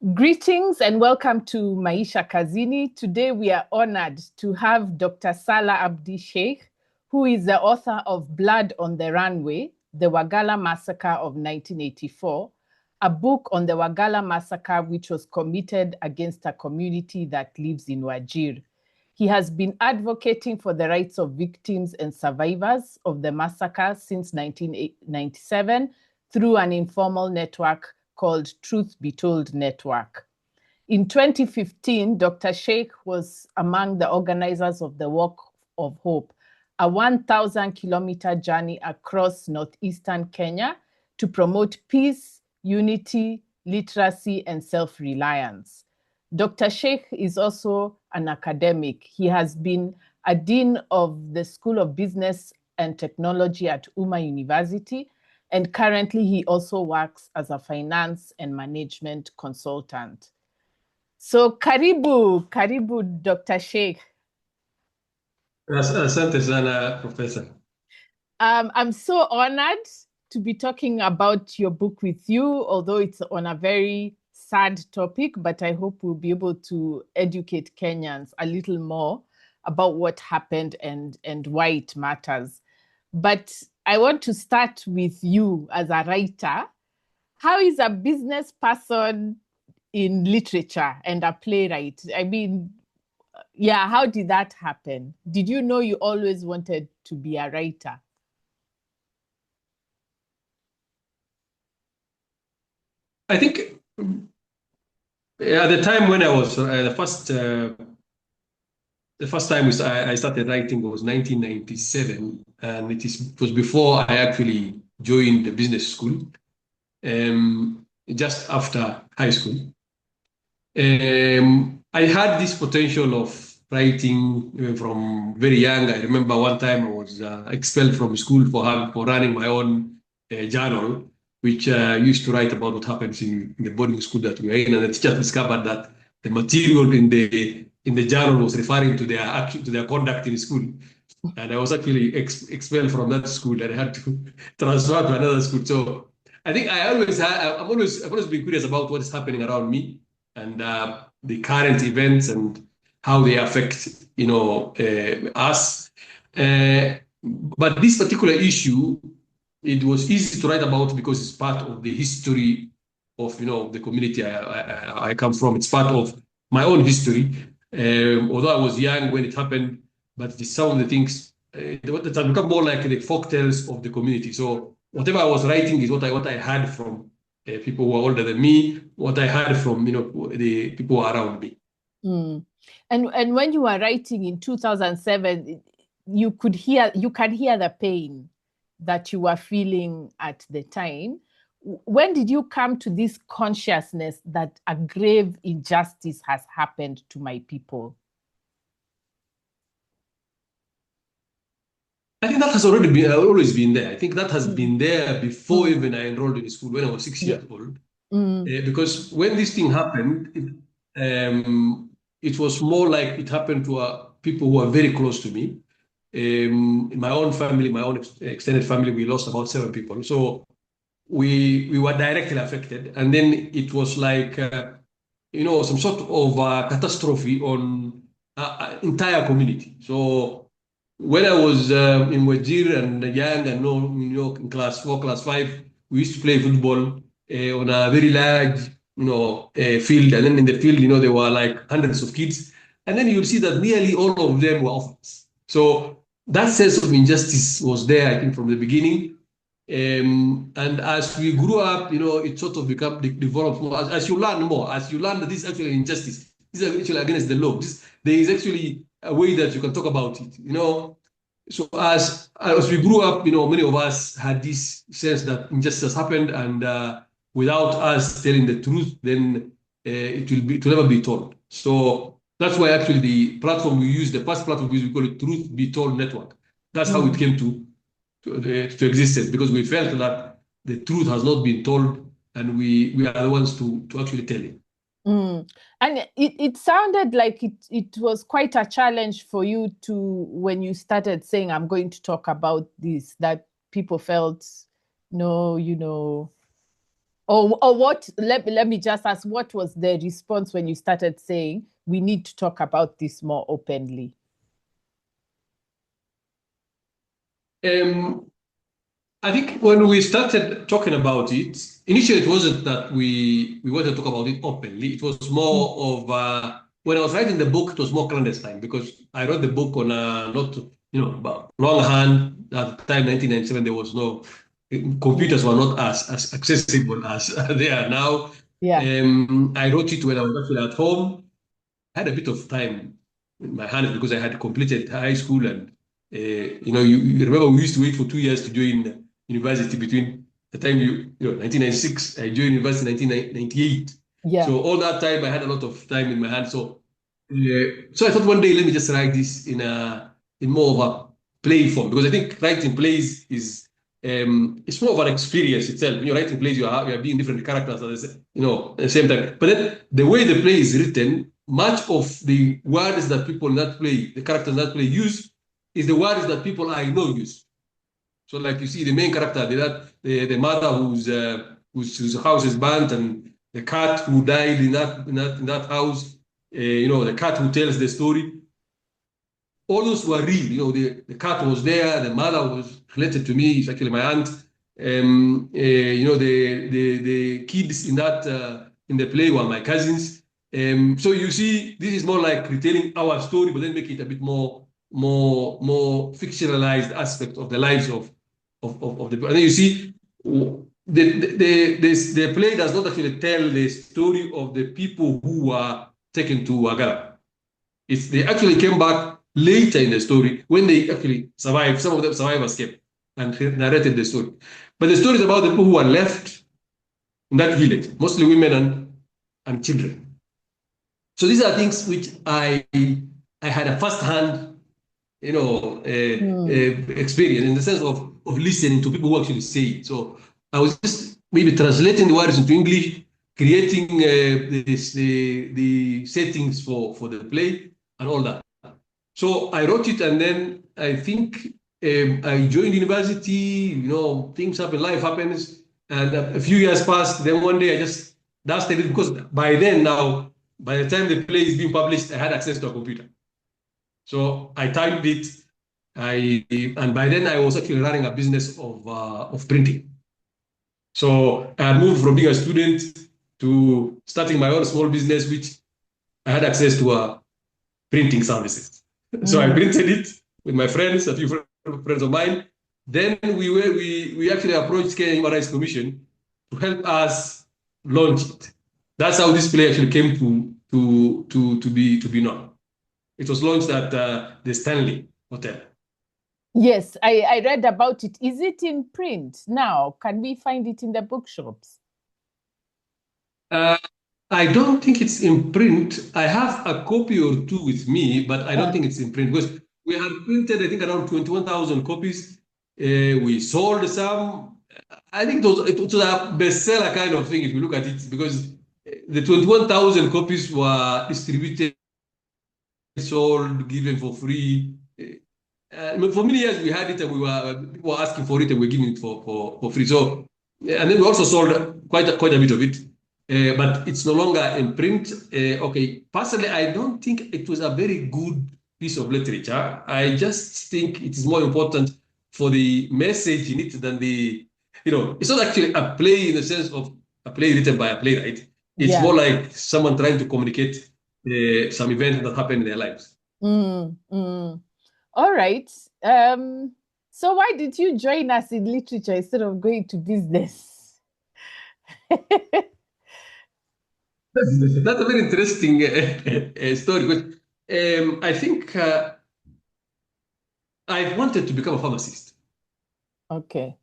Greetings and welcome to Maisha Kazini. Today we are honored to have Dr. Salah Abdi Sheikh, who is the author of Blood on the Runway, the Wagalla Massacre of 1984, a book on the Wagalla Massacre which was committed against a community that lives in Wajir. He has been advocating for the rights of victims and survivors of the massacre since 1997 through an informal network called Truth Be Told Network. In 2015, Dr. Sheikh was among the organizers of the Walk of Hope, a 1,000-kilometer journey across northeastern Kenya to promote peace, unity, literacy, and self-reliance. Dr. Sheikh is also an academic. He has been a dean of the School of Business and Technology at Uma University, and currently he also works as a finance and management consultant. So karibu Dr. Sheikh. Asante sana, Professor. I'm so honored to be talking about your book with you, although it's on a very sad topic, but I hope we'll be able to educate Kenyans a little more about what happened and why it matters. But I want to start with you as a writer. How is a business person in literature and a playwright? I mean, yeah, how did that happen? Did you know you always wanted to be a writer? I think at the time when I was the first time I started writing was 1997, and it was before I actually joined the business school, just after high school. I had this potential of writing from very young. I remember one time I was expelled from school for running my own journal, which used to write about what happens in the boarding school that we were in, and the teacher discovered that the material in the journal was referring to their conduct in school, and I was actually expelled from that school, and I had to transfer to another school. So I think I've always been curious about what is happening around me and the current events and how they affect us. But this particular issue, it was easy to write about because it's part of the history of the community I come from. It's part of my own history. Although I was young when it happened, but some of the things that have become more like the folktales of the community. So whatever I was writing is what I had from people who are older than me, what I heard from the people around me. Mm. And when you were writing in 2007, you can hear the pain that you were feeling at the time. When did you come to this consciousness that a grave injustice has happened to my people? I think that has always been there. I think that has been there before even I enrolled in school when I was 6 years old. Because when this thing happened, it was more like it happened to people who are very close to me. In my own family, my own extended family, we lost about 7 people. So we were directly affected. And then it was like, some sort of catastrophe on entire community. So when I was in Wajir and young and in class 4, class 5, we used to play football on a very large, field. And then in the field, there were like hundreds of kids. And then you'll see that nearly all of them were orphans. So that sense of injustice was there, I think, from the beginning. And as we grew up, it sort of developed more. As you learn more, as you learn that this is actually injustice, this is actually against the law. There is actually a way that you can talk about it, So as we grew up, many of us had this sense that injustice happened, and without us telling the truth, then it will never be told. So that's why actually the platform we use, the first platform we call it Truth Be Told Network. That's how it came to existence, because we felt that the truth has not been told, and we are the ones to actually tell it. And it sounded like it was quite a challenge for you when you started saying, I'm going to talk about this, that people felt, no, Or what, let me just ask, what was the response when you started saying we need to talk about this more openly? I think when we started talking about it, initially it wasn't that we wanted to talk about it openly. It was more of when I was writing the book, it was more clandestine because I wrote the book on not about longhand. At the time, 1997, there was no computers were not as accessible as they are now. Yeah. I wrote it when I was actually at home. I had a bit of time in my hands because I had completed high school and you remember we used to wait for 2 years to join university between the time 1996, I joined university in 1998. Yeah. So all that time I had a lot of time in my hands. So I thought one day let me just write this in more of a play form because I think writing plays is it's more of an experience itself. When you're writing plays, you are being different characters at the same time. But then the way the play is written, much of the words that people in that play, the characters in that play use, is the words that people I know use. So like you see the main character, the mother whose house is burnt, and the cat who died in that house, the cat who tells the story. All those were real. The cat was there, the mother was related to me, it's actually my aunt. The kids in the play were my cousins. So you see, this is more like retelling our story, but then make it a bit more fictionalized aspect of the lives of the people. And then you see, the play does not actually tell the story of the people who were taken to Wagalla. They actually came back later in the story when they actually survived. Some of them survivors came and narrated the story. But the story is about the people who are left in that village, mostly women and children. So these are things which I had a first-hand, experience in the sense of listening to people who actually say it. So I was just maybe translating the words into English, creating the settings for the play and all that. So I wrote it, and then I think I joined university. Things happen, life happens, and a few years passed. Then one day I just dusted it because by then now, by the time the play is being published, I had access to a computer. So I typed it, and by then I was actually running a business of printing. So I had moved from being a student to starting my own small business, which I had access to printing services. So I printed it with my friends, a few friends of mine. Then we actually approached Kenya Human Rights Commission to help us launch it. That's how this play actually came to be known. It was launched at the Stanley Hotel. Yes, I read about it. Is it in print now? Can we find it in the bookshops? I don't think it's in print. I have a copy or two with me, but I don't think it's in print because we have printed, I think, around 21,000 copies. We sold some. I think it was a bestseller kind of thing if you look at it, because the 21,000 copies were distributed, sold, given for free. For many years we had it, and people were asking for it, and we were giving it for free. So, and then we also sold quite a bit of it. But it's no longer in print. Okay, personally, I don't think it was a very good piece of literature. I just think it is more important for the message in it than it's not actually a play in the sense of a play written by a playwright. It's more like someone trying to communicate some event that happened in their lives. All right. So why did you join us in literature instead of going to business? That's a very interesting story. Because I think I wanted to become a pharmacist. Okay.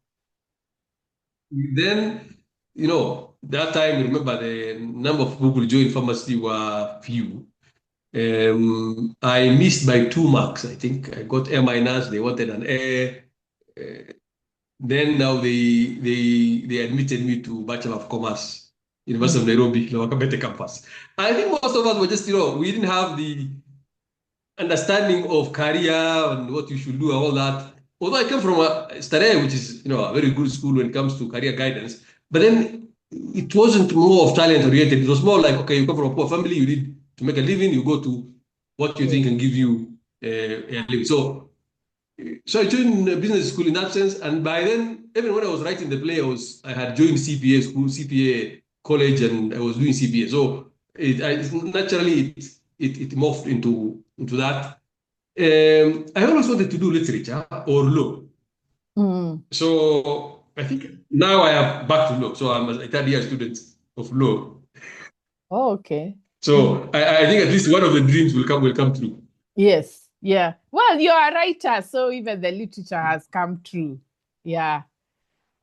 Then, that time, remember the number of people who joined pharmacy were few. I missed by 2 marks. I think I got A minus. They wanted an A. Then now they admitted me to Bachelor of Commerce, University of Nairobi, Lawakabete campus. I think most of us were just, we didn't have the understanding of career and what you should do and all that. Although I come from Starehe, which is, a very good school when it comes to career guidance. But then it wasn't more of talent oriented. It was more like, okay, you come from a poor family, you need to make a living, you go to what you think can give you a living. So I joined business school in that sense, and by then, even when I was writing the play, I had joined CPA school, CPA college, and I was doing CPA. So naturally it morphed into that. I always wanted to do literature or law. So I think now I am back to law. So I'm a third year student of law. Oh, okay. So I think at least one of the dreams will come true. Yes. Yeah. Well, you're a writer, so even the literature has come true. Yeah.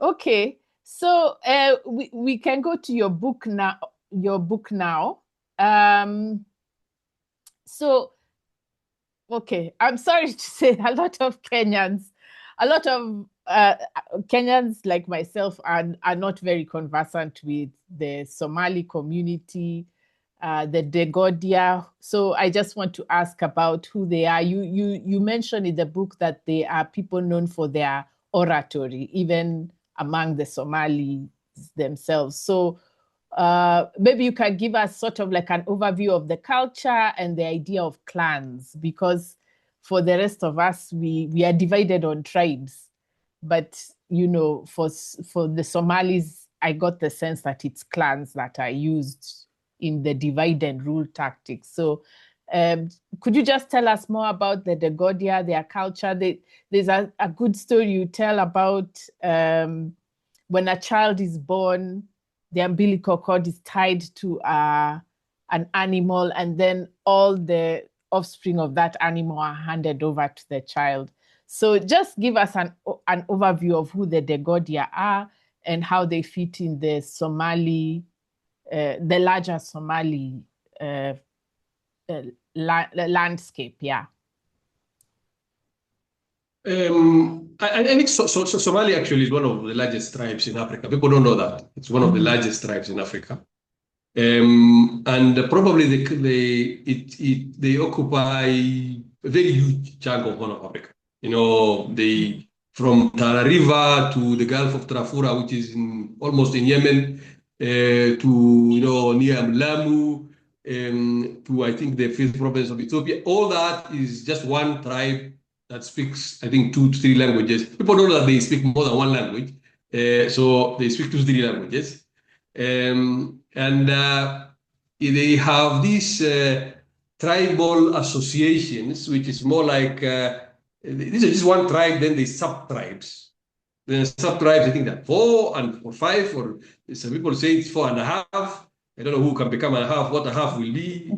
Okay. So we can go to your book now. So okay, I'm sorry to say a lot of Kenyans like myself are not very conversant with the Somali community, the Degodia. So I just want to ask about who they are. You mentioned in the book that they are people known for their oratory, even among the Somalis themselves. So maybe you can give us sort of like an overview of the culture and the idea of clans, because for the rest of us, we are divided on tribes. But, for the Somalis, I got the sense that it's clans that are used in the divide and rule tactics. So could you just tell us more about the Degodia, their culture? There's a good story you tell about when a child is born, the umbilical cord is tied to an animal, and then all the offspring of that animal are handed over to the child. So just give us an overview of who the Degodia are and how they fit in the Somali, the larger Somali landscape. Yeah. I think Somali actually is one of the largest tribes in Africa. People don't know that. It's one of the largest tribes in Africa. And probably they occupy a very huge chunk of Horn of Africa. They from Tana River to the Gulf of Trafura, which is almost in Yemen, to near Lamu, to I think the fifth province of Ethiopia. All that is just one tribe that speaks, I think, 2 to 3 languages. People know that they speak more than one language, so they speak 2 to 3 languages. And they have these tribal associations, which is more like this is just one tribe, then they sub-tribes. Then sub-tribes, I think that 4 or 5, or some people say it's 4.5. I don't know who can become a half, what a half will be.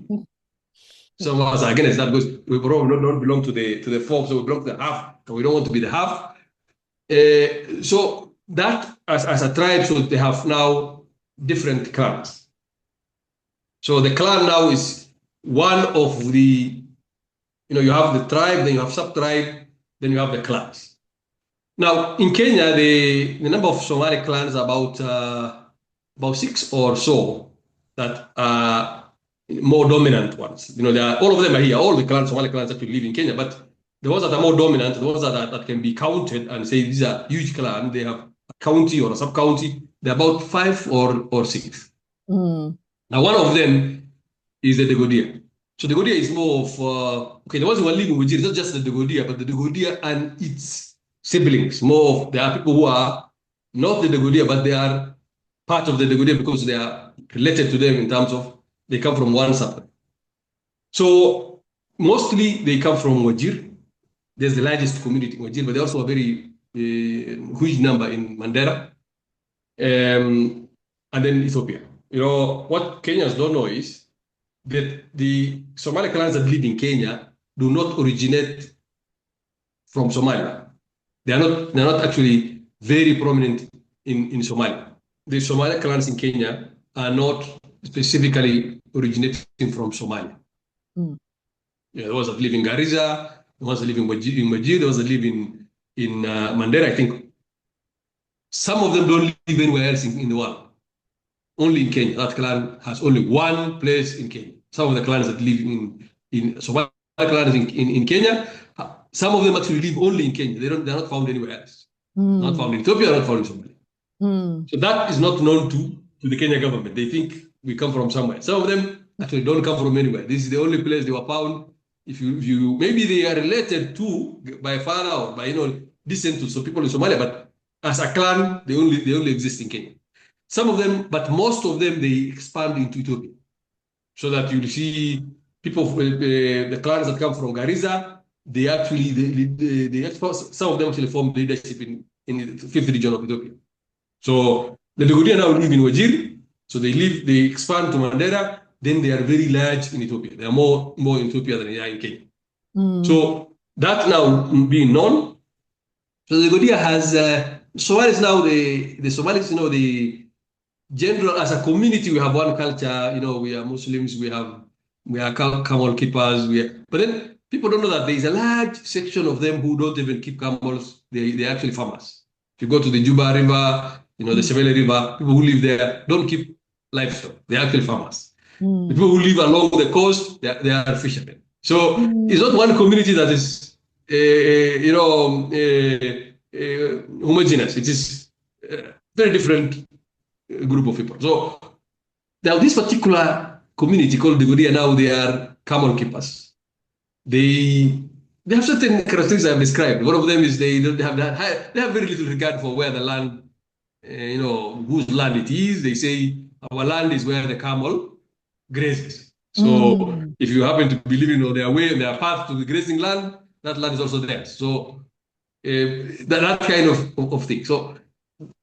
Some of us are against that because we probably don't belong to the 4, so we belong to the half, and we don't want to be the half. So that as a tribe, so they have now different clans. So the clan now is one of the, you have the tribe, then you have sub-tribe, then you have the clans. Now in Kenya, the number of Somali clans are about 6 or so that are more dominant ones. All of them are here. All the clans, Somali clans actually live in Kenya, but the ones that are more dominant, the ones that can be counted and say these are huge clans, they have a county or a sub-county. They're about 5 or 6. Now, one of them is the Degodia. So the Degodia is more of, the ones who are living with it, it's not just the Degodia, but the Degodia and its siblings. There are people who are not the Degodia, but they are part of the Degodia because they are related to them in terms of they come from one sub. So mostly they come from Wajir. There's the largest community in Wajir, but there's also a very huge number in Mandera. And then Ethiopia. What Kenyans don't know is that the Somali clans that live in Kenya do not originate from Somalia. They're not actually very prominent in Somalia. The Somali clans in Kenya are not specifically originating from Somalia. The ones that live in Garissa, the ones that live in Wajir, the ones that live in Mandera, I think. Some of them don't live anywhere else in the world. Only in Kenya. That clan has only one place in Kenya. Some of the clans that live in Somali clans in Kenya, some of them actually live only in Kenya. They're not found anywhere else. Not found in Ethiopia, not found in Somalia. So that is not known to to the Kenya government. They think we come from somewhere. Some of them actually don't come from anywhere. This is the only place they were found. If you maybe they are related to by father or by descent to some people in Somalia, but as a clan, they only exist in Kenya. Some of them, but most of them, they expand into Ethiopia, so that you see people, the clans that come from Garissa, they actually some of them actually form leadership in the fifth region of Ethiopia. So the Dogodia now live in Wajir, so they expand to Mandera. Then they are very large in Ethiopia. They are more in Ethiopia than they are in Kenya. So that now being known. So the Godia has Somalis now. The Somalis, the general as a community, we have one culture. We are Muslims. We are camel keepers. But then people don't know that there is a large section of them who don't even keep camels. They're actually farmers. If you go to the Juba River, the Shebele River, people who live there don't keep livestock. They're actually farmers. The people who live along the coast, they are fishermen. So it's not one community that is, homogeneous. It is a very different group of people. So now this particular community called the Godia, now they are camel keepers. They have certain characteristics I've described. One of them is they have very little regard for where the land, whose land it is. They say our land is where the camel grazes. So if you happen to be living on their path to the grazing land, that land is also theirs. So that kind of thing. So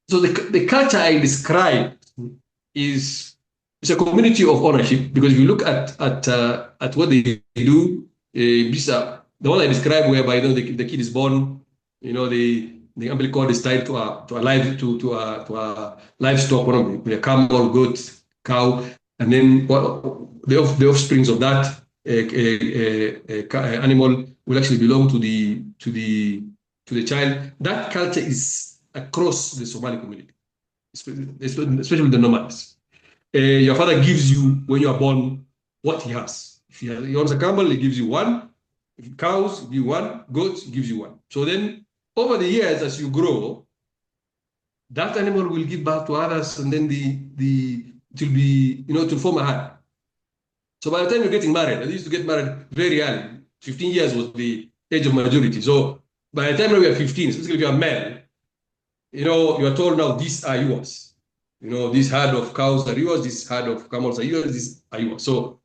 the culture I described is a community of ownership, because if you look at what they do, the one I described, whereby the kid is born, the umbilical cord is tied to a livestock, a camel, goat, cow, and then the offsprings of that animal will actually belong to the child. That culture is across the Somali community, especially the nomads. Your father gives you, when you are born, what he has. If he owns a camel, he gives you one. If cows, he gives you one. Goats, he gives you one. So then, over the years, as you grow, that animal will give birth to others, and then it will be, to form a herd. So by the time you're getting married, I used to get married very early. 15 years was the age of majority. So by the time we are 15, especially if you're a man, you are told now, these are yours. This herd of cows are yours, this herd of camels are yours, these are yours. So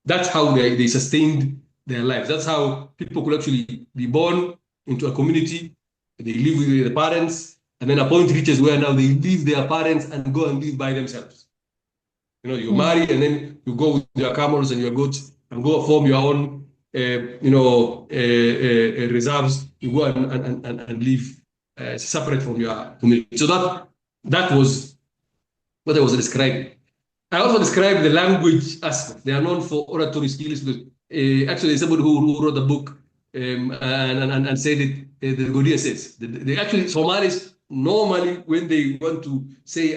that's how they sustained their lives. That's how people could actually be born into a community. They live with their parents, and then a point reaches where now they leave their parents and go and live by themselves. You marry, and then you go with your camels and your goats and go form your own, reserves. You go and live separate from your community. So that was what I was describing. I also described the language aspect. They are known for oratory skills. Because, actually, somebody who wrote the book and said it, the Godia says. Actually, Somalis, normally, when they want to say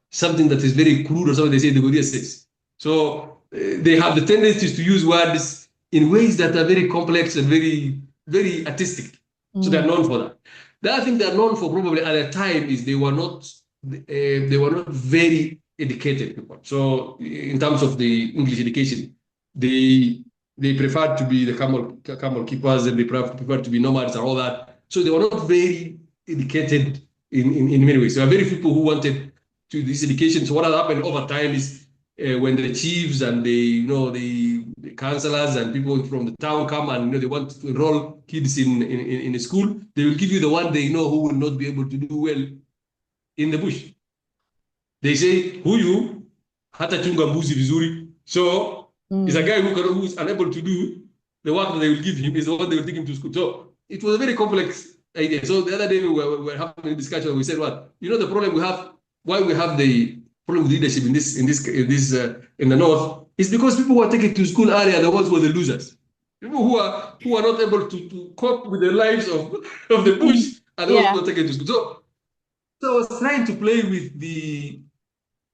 something that is very crude or something, they say the Godia says. So they have the tendencies to use words in ways that are very complex and very, very artistic. So they're known for that. The other thing they're known for probably at the time is they were not very educated people. So in terms of the English education, they preferred to be the camel keepers, and they preferred to be nomads and all that. So they were not very educated in many ways. There are very few people who wanted to this education. So what has happened over time is when the chiefs and the councillors and people from the town come and they want to enroll kids in a school, they will give you the one they know who will not be able to do well in the bush. They say, huyu hata chunga mbuzi vizuri. So it's a guy who is unable to do the work that they will give him, is the one they will take him to school. So it was a very complex idea. So the other day we were having a discussion. We said, "What the problem we have? Why we have the problem with leadership in the north is because people who are taken to school earlier are the ones who are the losers. People who are not able to cope with the lives of the bush are the ones who are taken to school. So I was trying to play with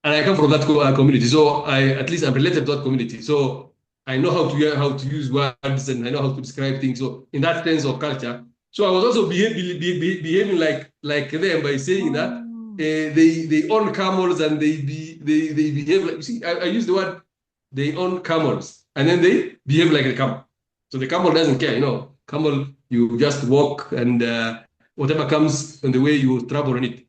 and I come from that community, so at least I'm related to that community. So I know how to use words, and I know how to describe things. So in that sense of culture, so I was also behaving like them by saying that they own camels and they behave like, you see, I use the word, they own camels and then they behave like a camel. So the camel doesn't care, camel, you just walk and whatever comes on the way, you travel on it.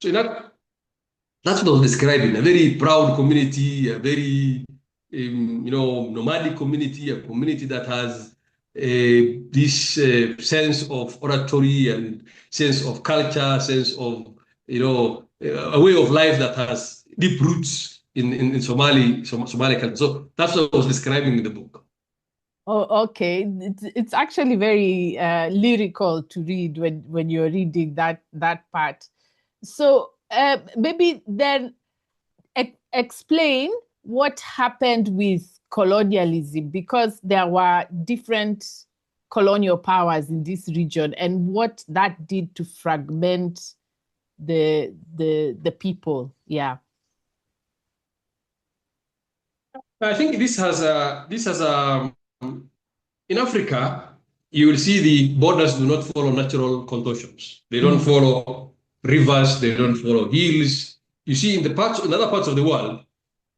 So that's what I was describing, a very proud community, a very, nomadic community, a community that has this sense of oratory and sense of culture, sense of, a way of life that has deep roots in Somali culture. So that's what I was describing in the book. Oh, okay. It's actually very lyrical to read when you're reading that part. So maybe then explain what happened with colonialism, because there were different colonial powers in this region, and what that did to fragment the people. Yeah. I think this has in Africa, you will see the borders do not follow natural contortions. They don't follow rivers, they don't follow hills. You see, in other parts of the world,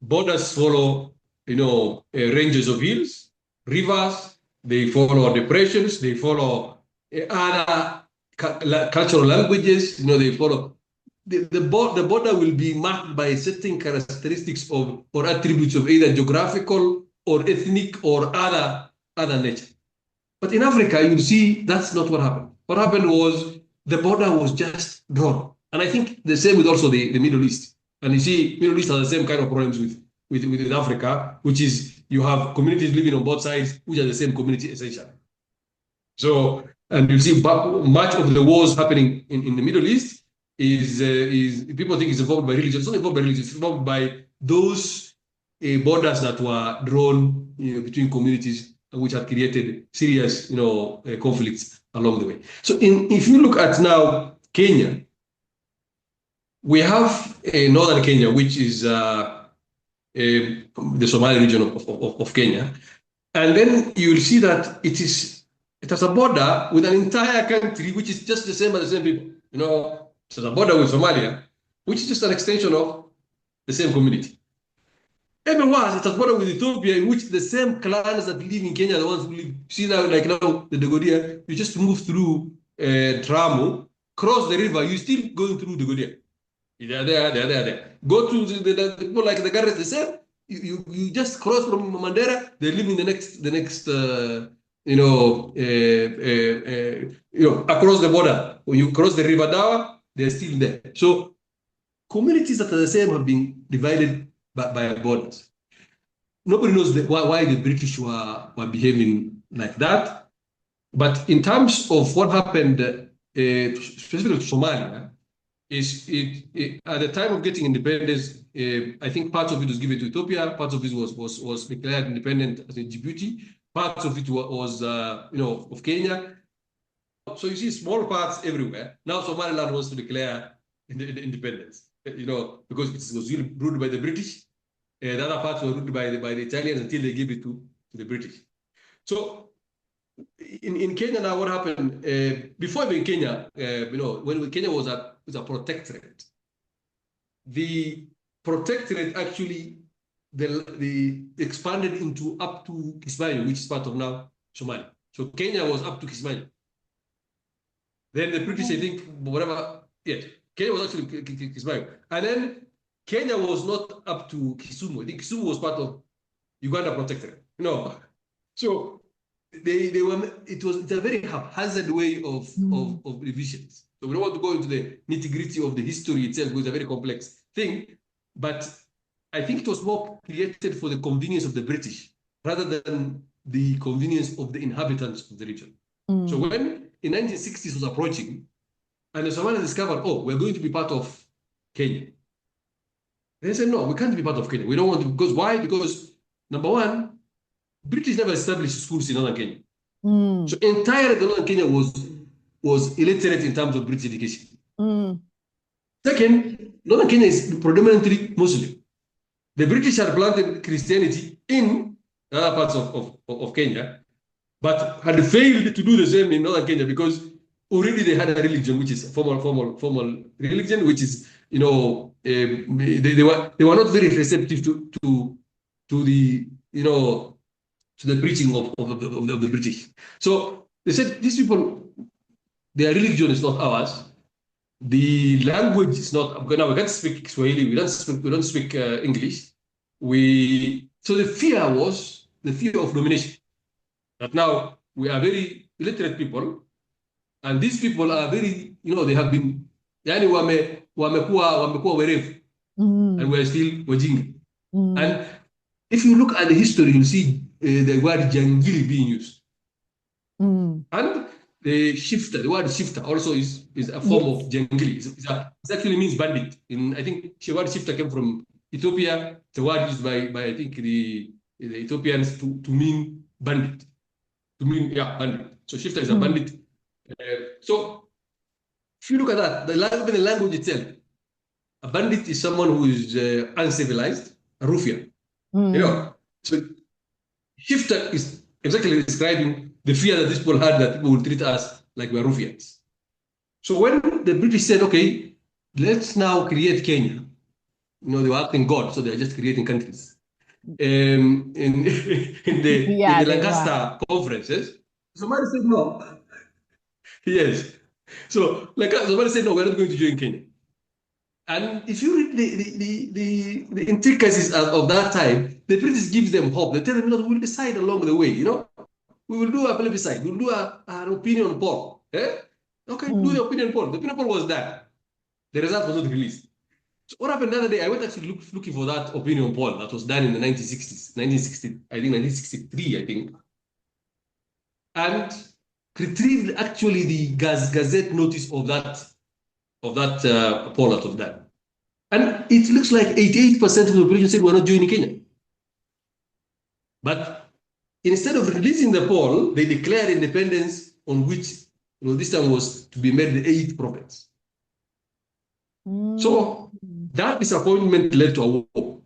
borders follow, ranges of hills, rivers, they follow depressions, they follow other cultural languages, they follow. The border will be marked by certain characteristics or attributes of either geographical or ethnic or other nature. But in Africa, you see that's not what happened. What happened was the border was just drawn. And I think the same with also the Middle East. And you see, Middle East has the same kind of problems with Africa, which is you have communities living on both sides, which are the same community essentially. So, and you see much of the wars happening in the Middle East is people think it's involved by religion. It's not involved by religion. It's involved by those borders that were drawn between communities, which have created serious conflicts along the way. So if you look at now Kenya, we have northern Kenya, which is the Somali region of Kenya, and then you will see that it has a border with an entire country which is just the same as the same people. It has a border with Somalia, which is just an extension of the same community. Even worse, it has border with Ethiopia, in which the same clans that live in Kenya are the ones who live. See now, like now, the Dogodia, you just move through Tramo, cross the river, you're still going through the Dogodia. They're there. Go to the people like the Garrett, the same. You just cross from Mandera, they live in the next across the border. When you cross the river Dawa, they're still there. So communities that are the same have been divided by borders. Nobody knows why the British were behaving like that. But in terms of what happened, specifically to Somalia, at the time of getting independence, I think part of it was given to Ethiopia, part of it was declared independent as in Djibouti, part of it was of Kenya. So you see small parts everywhere. Now Somaliland wants to declare independence, because it was really ruled by the British. The other parts were ruled by the Italians until they gave it to the British. So in Kenya now, what happened before even Kenya? When Kenya was a protectorate, the protectorate actually the expanded into up to Kismayo, which is part of now Somalia. So Kenya was up to Kismayo. Then the British, I think, whatever, Kenya was actually Kismayo, and then Kenya was not up to Kisumu. I think Kisumu was part of Uganda protectorate. So it's a very haphazard way of revisions. So we don't want to go into the nitty-gritty of the history itself, which is a very complex thing. But I think it was more created for the convenience of the British rather than the convenience of the inhabitants of the region. So when in 1960s was approaching, and the Somalians discovered, we're going to be part of Kenya. They said, no, we can't be part of Kenya. We don't want to, because why? Because number one, British never established schools in northern Kenya. So entire northern Kenya was illiterate in terms of British education. Second, northern Kenya is predominantly Muslim. The British had planted Christianity in other parts of Kenya, but had failed to do the same in northern Kenya because already they had a religion, which is formal religion, which is they were not very receptive to the to the preaching of the British. So they said these people, their religion is not ours. The language is not. Now we can't speak Swahili. We don't speak English. So the fear was the fear of domination. That now we are very illiterate people, and these people are very, they have been, yani wamekuwa werevu, and we are still wajinga. And if you look at the history, you'll see the word jangili being used. And the word shifter also is a form of jangili. It actually means bandit. I think the word shifter came from Ethiopia. The word used by I think the Ethiopians to mean bandit. Bandit. So shifter is a bandit. So if you look at that, the language itself, a bandit is someone who is uncivilized, a ruffian. So shifter is exactly describing the fear that these people had that people will treat us like we're ruffians. So when the British said, okay, let's now create Kenya, they were acting God, so they're just creating countries. In the Lancaster conferences, somebody said no. Yes. So somebody said no, we're not going to join Kenya. And if you read the intricacies of that time, the British gives them hope. They tell them, we'll decide along the way, we will do a plebiscite, we'll do an opinion poll. Okay, do the opinion poll. The opinion poll was done. The result was not released. So what happened the other day? I went actually looking for that opinion poll that was done in the 1960s, 1963, I think, and retrieved actually the Gazette notice of that poll that was done. And it looks like 88% of the population said we're not joining Kenya. But instead of releasing the poll, they declared independence, on which this time was to be made the 8th province. So that disappointment led to a war.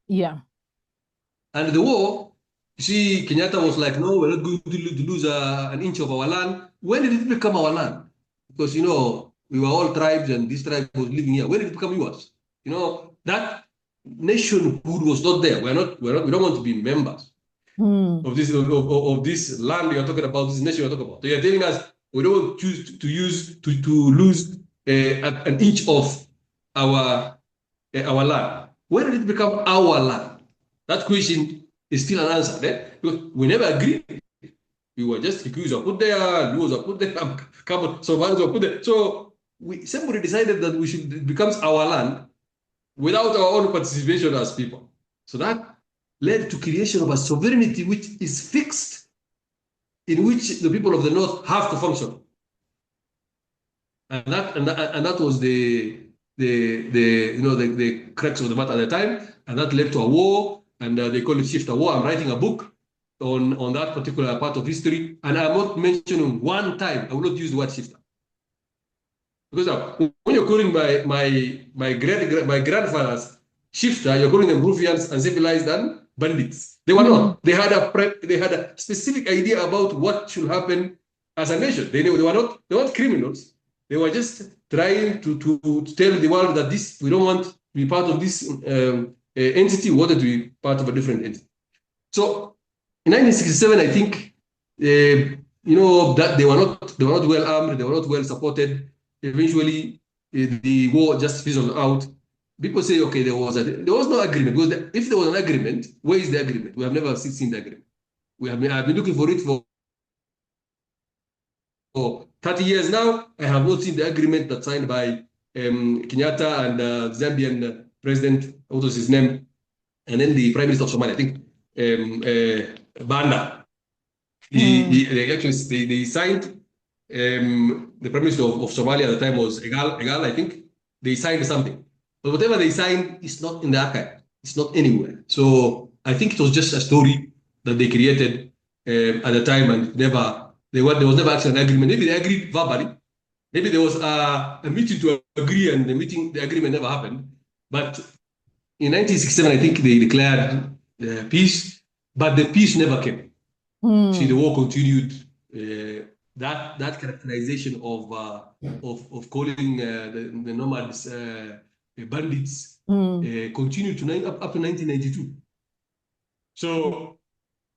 Yeah. And the war, you see, Kenyatta was like, no, we're not going to lose an inch of our land. When did it become our land? Because, we were all tribes, and this tribe was living here. When did it become yours? That nationhood was not there. We don't want to be members of this land you're talking about, this nation you're talking about. So you're telling us we don't choose to lose an inch of our land. When did it become our land? That question is still unanswered. Because we never agreed. We were just Kikuyu were put there, Luos were put there, Somalis were put there. So somebody decided that it becomes our land without our own participation as people. So that led to creation of a sovereignty which is fixed, in which the people of the North have to function. And that was the crux of the matter at the time, and that led to a war, and they call it shifter war. I'm writing a book on that particular part of history, and I'm not mentioning one time, I will not use the word shifter. Because when you're calling my grandfather's shifter, you're calling them ruffians, uncivilized, and bandits. They were not. They had a specific idea about what should happen as a nation. They weren't criminals. They were just trying to tell the world that we don't want to be part of this entity. We wanted to be part of a different entity. So in 1967, I think that they were not well armed. They were not well supported. Eventually, the war just fizzled out. People say, okay, there was no agreement. Because if there was an agreement, where is the agreement? We have never seen the agreement. I've been looking for it for 30 years now. I have not seen the agreement that's signed by Kenyatta and Zambian president, what was his name? And then the Prime Minister of Somalia, I think, Banda. They signed. The Prime Minister of Somalia at the time was Egal, I think. They signed something. But whatever they signed is not in the archive. It's not anywhere. So I think it was just a story that they created at the time, and there was never actually an agreement. Maybe they agreed verbally. Maybe there was a meeting to agree, and the agreement never happened. But in 1967, I think they declared peace, but the peace never came. See, the war continued that characterization of calling the nomads bandits continued to up to 1992. So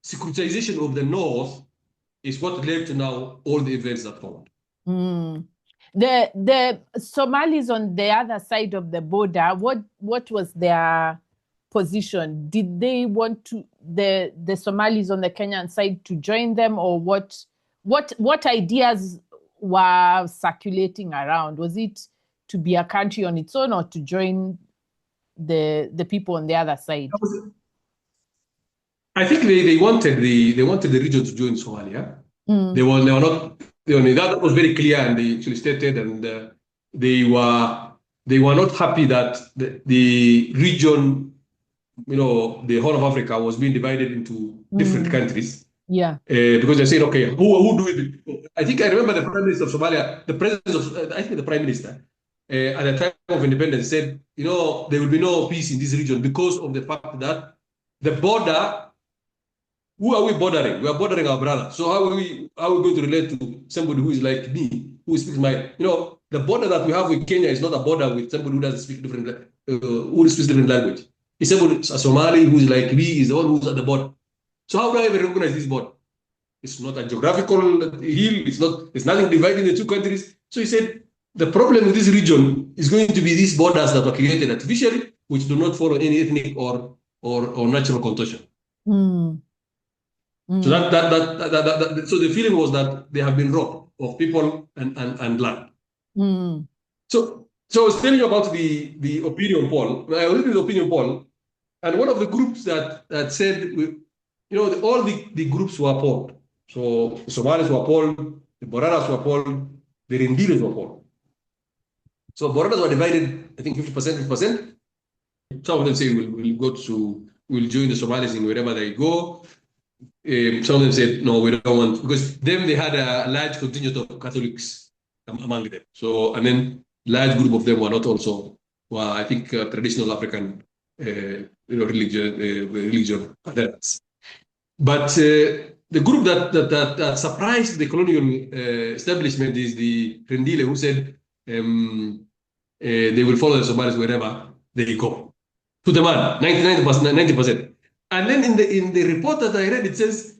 securitization of the North is what led to now all the events that followed. The Somalis on the other side of the border, what was their position? Did they want to the Somalis on the Kenyan side to join them, or what ideas were circulating around? Was it to be a country on its own or to join the people on the other side? I think they wanted the region to join Somalia. They were not. That was very clear, and they actually stated, and they were not happy that the region, the Horn of Africa, was being divided into different countries. Yeah. Because they said, okay, who do it? I think I remember the Prime Minister of Somalia, the President of, I think the Prime Minister, at the time of independence said, there will be no peace in this region because of the fact that the border. Who are we bordering? We are bordering our brother. So how are we going to relate to somebody who is like me, who speaks the border that we have with Kenya is not a border with somebody who doesn't speak who speaks different language. It's somebody, a Somali who is like me, is the one who's at the border. So how do I even recognize this border? It's not a geographical hill. It's nothing dividing the two countries. So he said the problem with this region is going to be these borders that were created artificially, which do not follow any ethnic or natural contortion. So so the feeling was that they have been robbed of people and land. So I was telling you about the opinion poll. I was reading the opinion poll, and one of the groups that said, all the groups were polled. So the Somalis were polled, the Boranas were polled, the Rendiles were polled. So Boranas were divided, I think 50%, 50%. Some of them say we'll join the Somalis in wherever they go. Some of them said, no, we don't want, because then they had a large contingent of Catholics among them. So, and then large group of them were not also, I think, traditional African religion adherents. But the group that surprised the colonial establishment is the Rendile, who said they will follow the Somalis wherever they go. To the man, 90%. And then in the report that I read, it says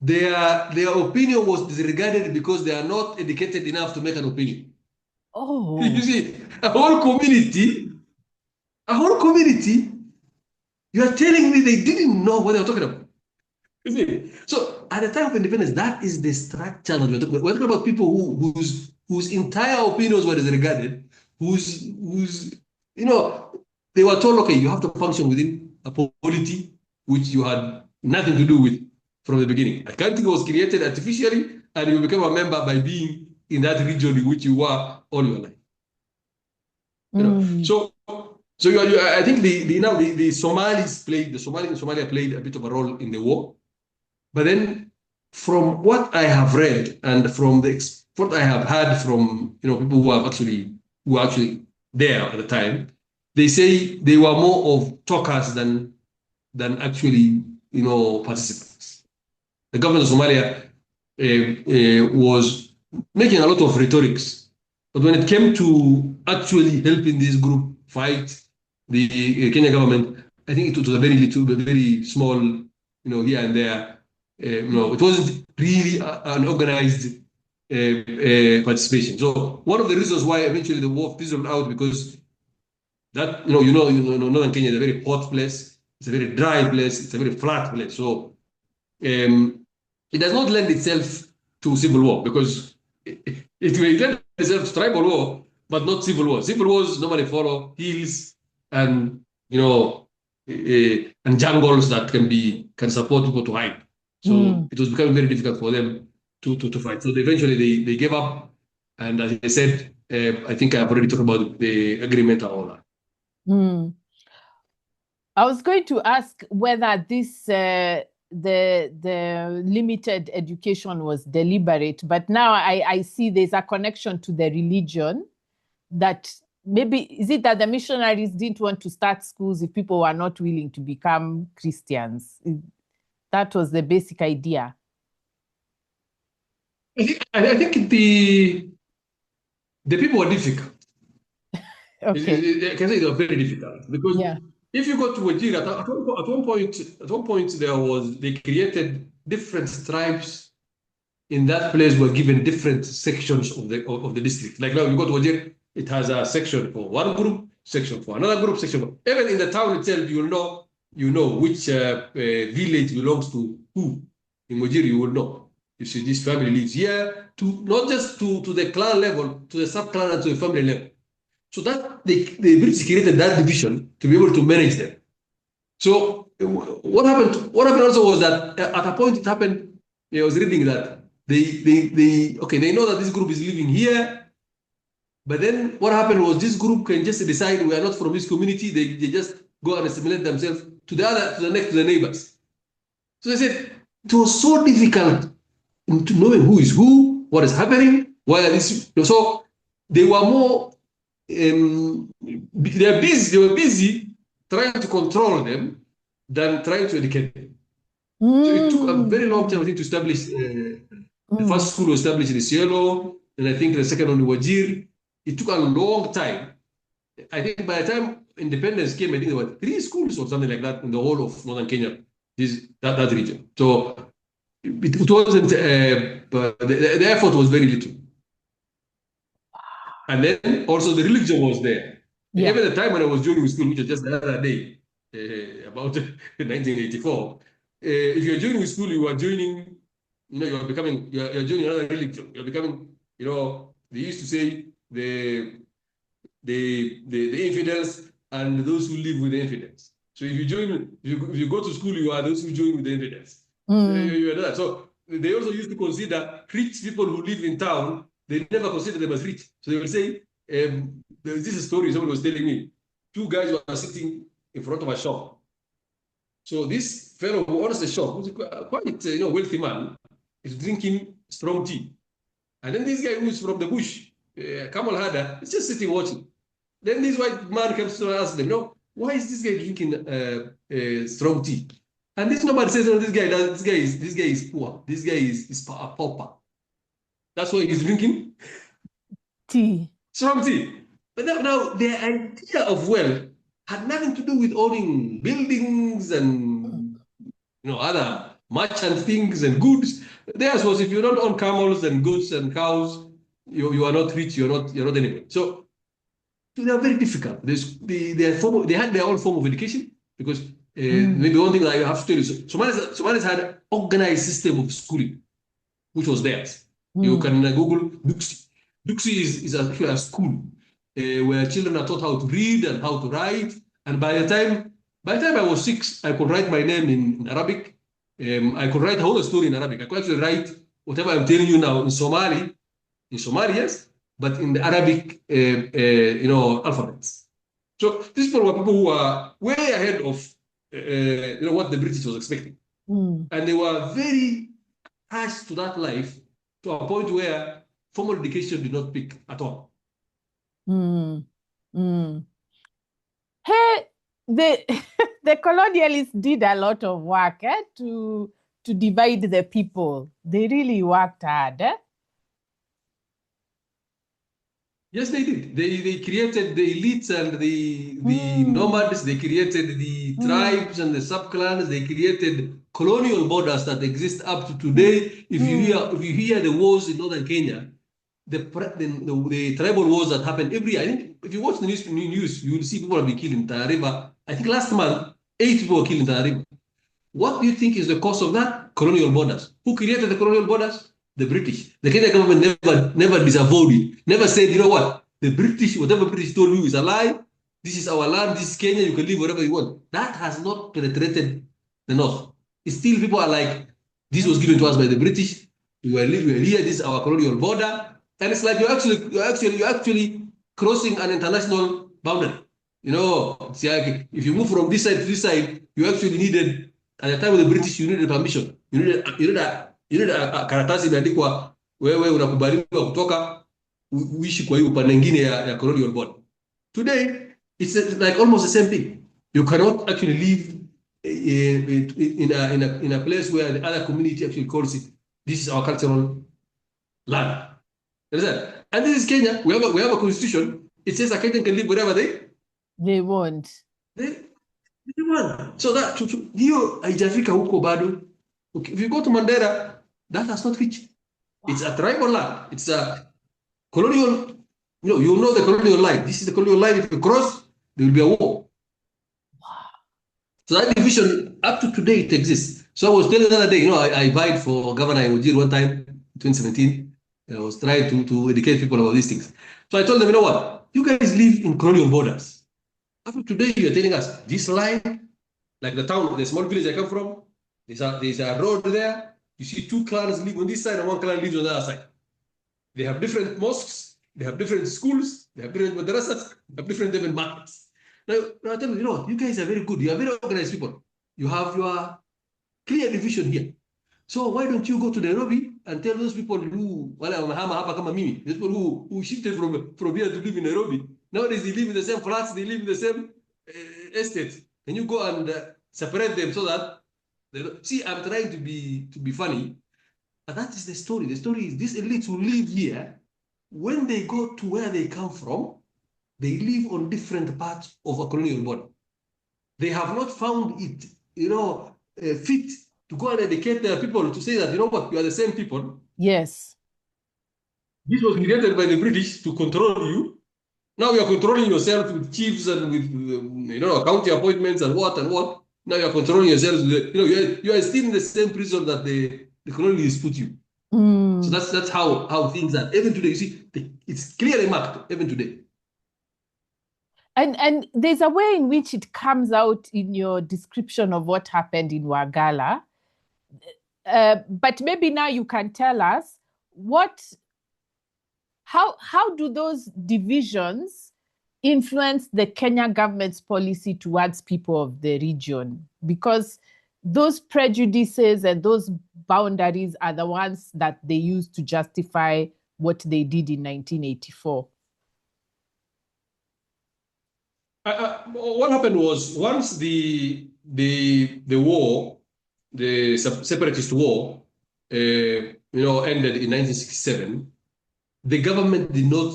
their opinion was disregarded because they are not educated enough to make an opinion. Oh. You see, a whole community, you are telling me they didn't know what they were talking about. You see? So at the time of independence, that is the structure that we're talking about. We're talking about people whose entire opinions were disregarded, whose they were told, okay, you have to function within a polity which you had nothing to do with from the beginning. A country was created artificially, and you become a member by being in that region in which you were all your life. So I think the Somalis the Somali in Somalia played a bit of a role in the war. But then, from what I have read and from what I have heard from people who were actually there at the time, they say they were more of talkers than actually participants. The government of Somalia was making a lot of rhetorics, but when it came to actually helping this group fight the Kenya government, I think it was a very small, here and there. It wasn't really an organized participation. So one of the reasons why eventually the war fizzled out, because that northern Kenya is a very hot place. It's a very dry place. It's a very flat place. So it does not lend itself to civil war, because it may lend itself to tribal war, but not civil war. Civil wars normally follow hills and and jungles that can support people to hide. So it was becoming very difficult for them to fight. So eventually they gave up. And as I said, I think I've already talked about the agreement and all that. I was going to ask whether this the limited education was deliberate, but now I see there's a connection to the religion. That maybe, is it that the missionaries didn't want to start schools if people were not willing to become Christians? That was the basic idea. I think the people were difficult. Okay. I can say they were very difficult because Yeah. if you go to Nigeria, at one point they created different tribes in that place were given different sections of the district. Like now you go to Wajir, it has a section for one group, section for another group, section for even in the town itself, you know which village belongs to who. In Wajir, you will know. You see, this family lives here, to not just to the clan level, to the sub clan and to the family level. So that the British created that division to be able to manage them. So what happened? What happened also was that at a point it happened. I was reading that they know that this group is living here, but then what happened was this group can just decide we are not from this community. They just go and assimilate themselves to the other to the neighbors. So they said it was so difficult to knowing who is who, what is happening, why are this. So they were more they were busy trying to control them than trying to educate them. So it took a very long time, I think, to establish. The first school was established in Isiolo, and I think the second one in Wajir. It took a long time. I think by the time independence came, I think there were 3 schools or something like that in the whole of northern Kenya, that region. So it wasn't, but the effort was very little. And then also the religion was there. Yeah. Even the time when I was joining school, which was just the other day, about 1984, if you're joining school, you are joining, you're joining another religion. You're becoming, they used to say the infidels and those who live with the infidels. So if you go to school, you are those who join with the infidels. You are that. So they also used to consider rich people who live in town. They never consider them as rich. So they will say, this is a story someone was telling me. 2 guys were sitting in front of a shop. So this fellow who owns the shop, who's quite wealthy man, is drinking strong tea. And then this guy who's from the bush, Kamal Hada, is just sitting watching. Then this white man comes to ask them, why is this guy drinking strong tea? And this nobody says, this guy is poor. This guy is a pauper. That's why he's drinking tea. Strong tea. But now the idea of wealth had nothing to do with owning buildings and other merchant things and goods. Theirs was if you don't own camels and goats and cows, you are not rich. You're not anybody. So they are very difficult. They had their own form of education because maybe one thing that I have to tell you, Somalis had an organized system of schooling, which was theirs. You can Google Duxi. Duxi is a school where children are taught how to read and how to write. And by the time I was 6, I could write my name in Arabic. I could write a whole story in Arabic. I could actually write whatever I'm telling you now in Somali, yes, but in the Arabic, alphabets. So these people were people who were way ahead of, what the British was expecting, and they were very attached to that life to a point where formal education did not pick at all. Hey, the colonialists did a lot of work to divide the people. They really worked hard. Yes, they did. They created the elites and the nomads. They created the tribes and the subclans. They created colonial borders that exist up to today. If you hear the wars in northern Kenya, the tribal wars that happen every year. I think if you watch the news, you will see people have been killed in Tana River. I think last month 8 people were killed in Tana River. What do you think is the cause of that? Colonial borders. Who created the colonial borders? The British. The Kenyan government never disavowed it. Never said, you know what? The British, whatever British told you is a lie. This is our land. This is Kenya. You can live wherever you want. That has not penetrated the north. Still, people are like, this was given to us by the British. We are here. This is our colonial border. And it's like you're actually crossing an international boundary. It's like if you move from this side to this side, you actually needed, at the time of the British, you needed permission. You needed a karatasi imeandikwa wewe unakubaliwa kutoka uishi kwa hiyo upande nyingine ya colonial border. Today, it's like almost the same thing. You cannot actually live in a place where the other community actually calls it, this is our cultural land. Understand? And this is Kenya. We have a constitution. It says a Kenyan can live wherever they want. They want. So that hiyo haijafika huko bado. Okay. If you go to Mandera, that has not reached. It's a tribal land. It's a colonial. You know the colonial line. This is the colonial line. If you cross, there will be a war. So that division, up to today, it exists. So I was telling the other day, I vied for governor in Ujir one time, 2017. I was trying to educate people about these things. So I told them, you know what? You guys live in colonial borders. After today, you're telling us this line, like the town, the small village I come from, there's a road there. You see two clans live on this side and one clan lives on the other side. They have different mosques, they have different schools, they have different madrasas, they have different markets. Now I tell you, you guys are very good. You are very organized people. You have your clear division here. So why don't you go to Nairobi and tell those people who shifted from here to live in Nairobi? Nowadays they live in the same flats, they live in the same estates. And you go and separate them so that see, I'm trying to be funny, but that is the story. The story is these elites who live here, when they go to where they come from, they live on different parts of a colonial border. They have not found it, fit to go and educate their people to say that, you are the same people. Yes. This was created by the British to control you. Now you are controlling yourself with chiefs and with, county appointments and what and what. Now you are controlling yourselves with, you are still in the same prison that the colonialists put you. So that's how things are. Even today, you see, it's clearly marked, even today. And there's a way in which it comes out in your description of what happened in Wagalla. But maybe now you can tell us how do those divisions influence the Kenya government's policy towards people of the region? Because those prejudices and those boundaries are the ones that they use to justify what they did in 1984. What happened was, once the war, the separatist war, ended in 1967, the government did not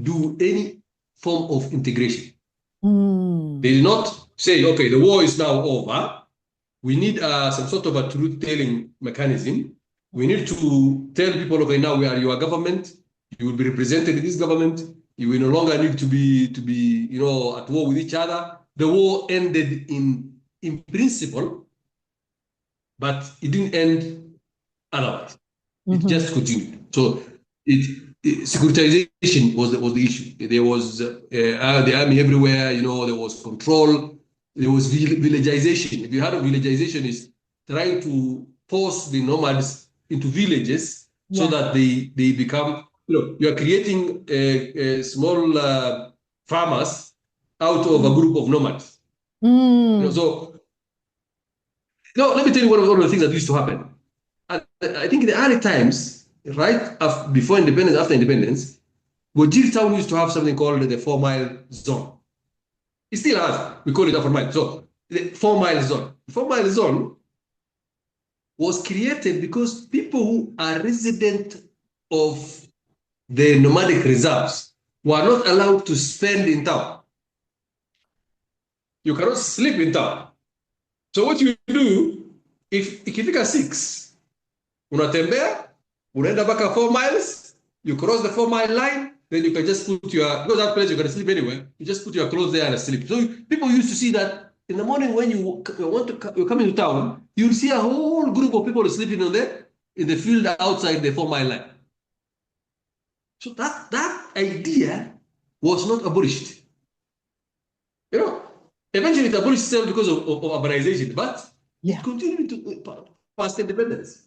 do any form of integration. They did not say, okay, the war is now over. We need some sort of a truth-telling mechanism. We need to tell people, okay, now we are your government. You will be represented in this government. You will no longer need to be at war with each other. The war ended in principle, but it didn't end otherwise. It just continued. So securitization was the issue. There was the army everywhere. There was control. There was villagization. If you heard of villagization, is trying to force the nomads into villages so that they become. You are creating small farmers out of a group of nomads. So, let me tell you one of the things that used to happen. I think in the early times, right before independence, after independence, Wajir town used to have something called the 4-mile zone. It still has. We call it a 4-mile. So, the 4-mile zone. The 4-mile zone was created because people who are resident of the nomadic reserves were not allowed to spend in town. You cannot sleep in town. So what you do, if ikifika 6, unatembea, unaenda mpaka 4 miles, you cross the 4-mile line, then you can just put because that place you can sleep anywhere, you just put your clothes there and sleep. So people used to see that in the morning when you're coming to town, you'll see a whole group of people sleeping in the field outside the 4-mile line. So that idea was not abolished. Eventually it abolished itself because of urbanization, but it continued to past independence.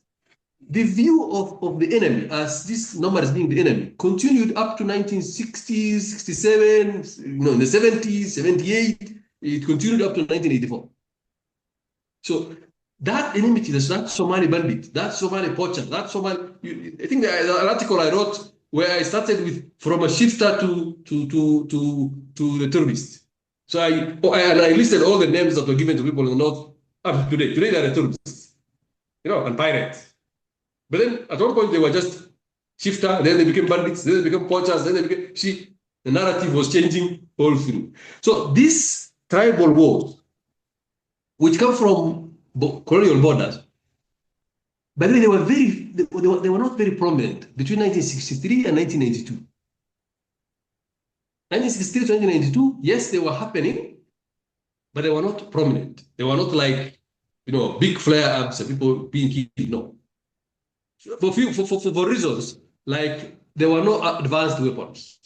The view of the enemy as this nomads being the enemy continued up to 1960s, 67, in the 70s, 78. It continued up to 1984. So that enmity, that Somali bandit, that Somali poacher, that Somali, I think the article I wrote where I started with from a shifter to the terrorist. So I listed all the names that were given to people in the north up to today. Today they are the terrorists, and pirates. But then at one point they were just shifter, then they became bandits, then they became poachers, then they became... See, the narrative was changing all through. So these tribal wars, which come from colonial borders, by the way, they were not very prominent between 1963 and 1992. 1963 to 1992, yes, they were happening, but they were not prominent. They were not like, big flare-ups and people being killed. No. For reasons, like there were no advanced weapons.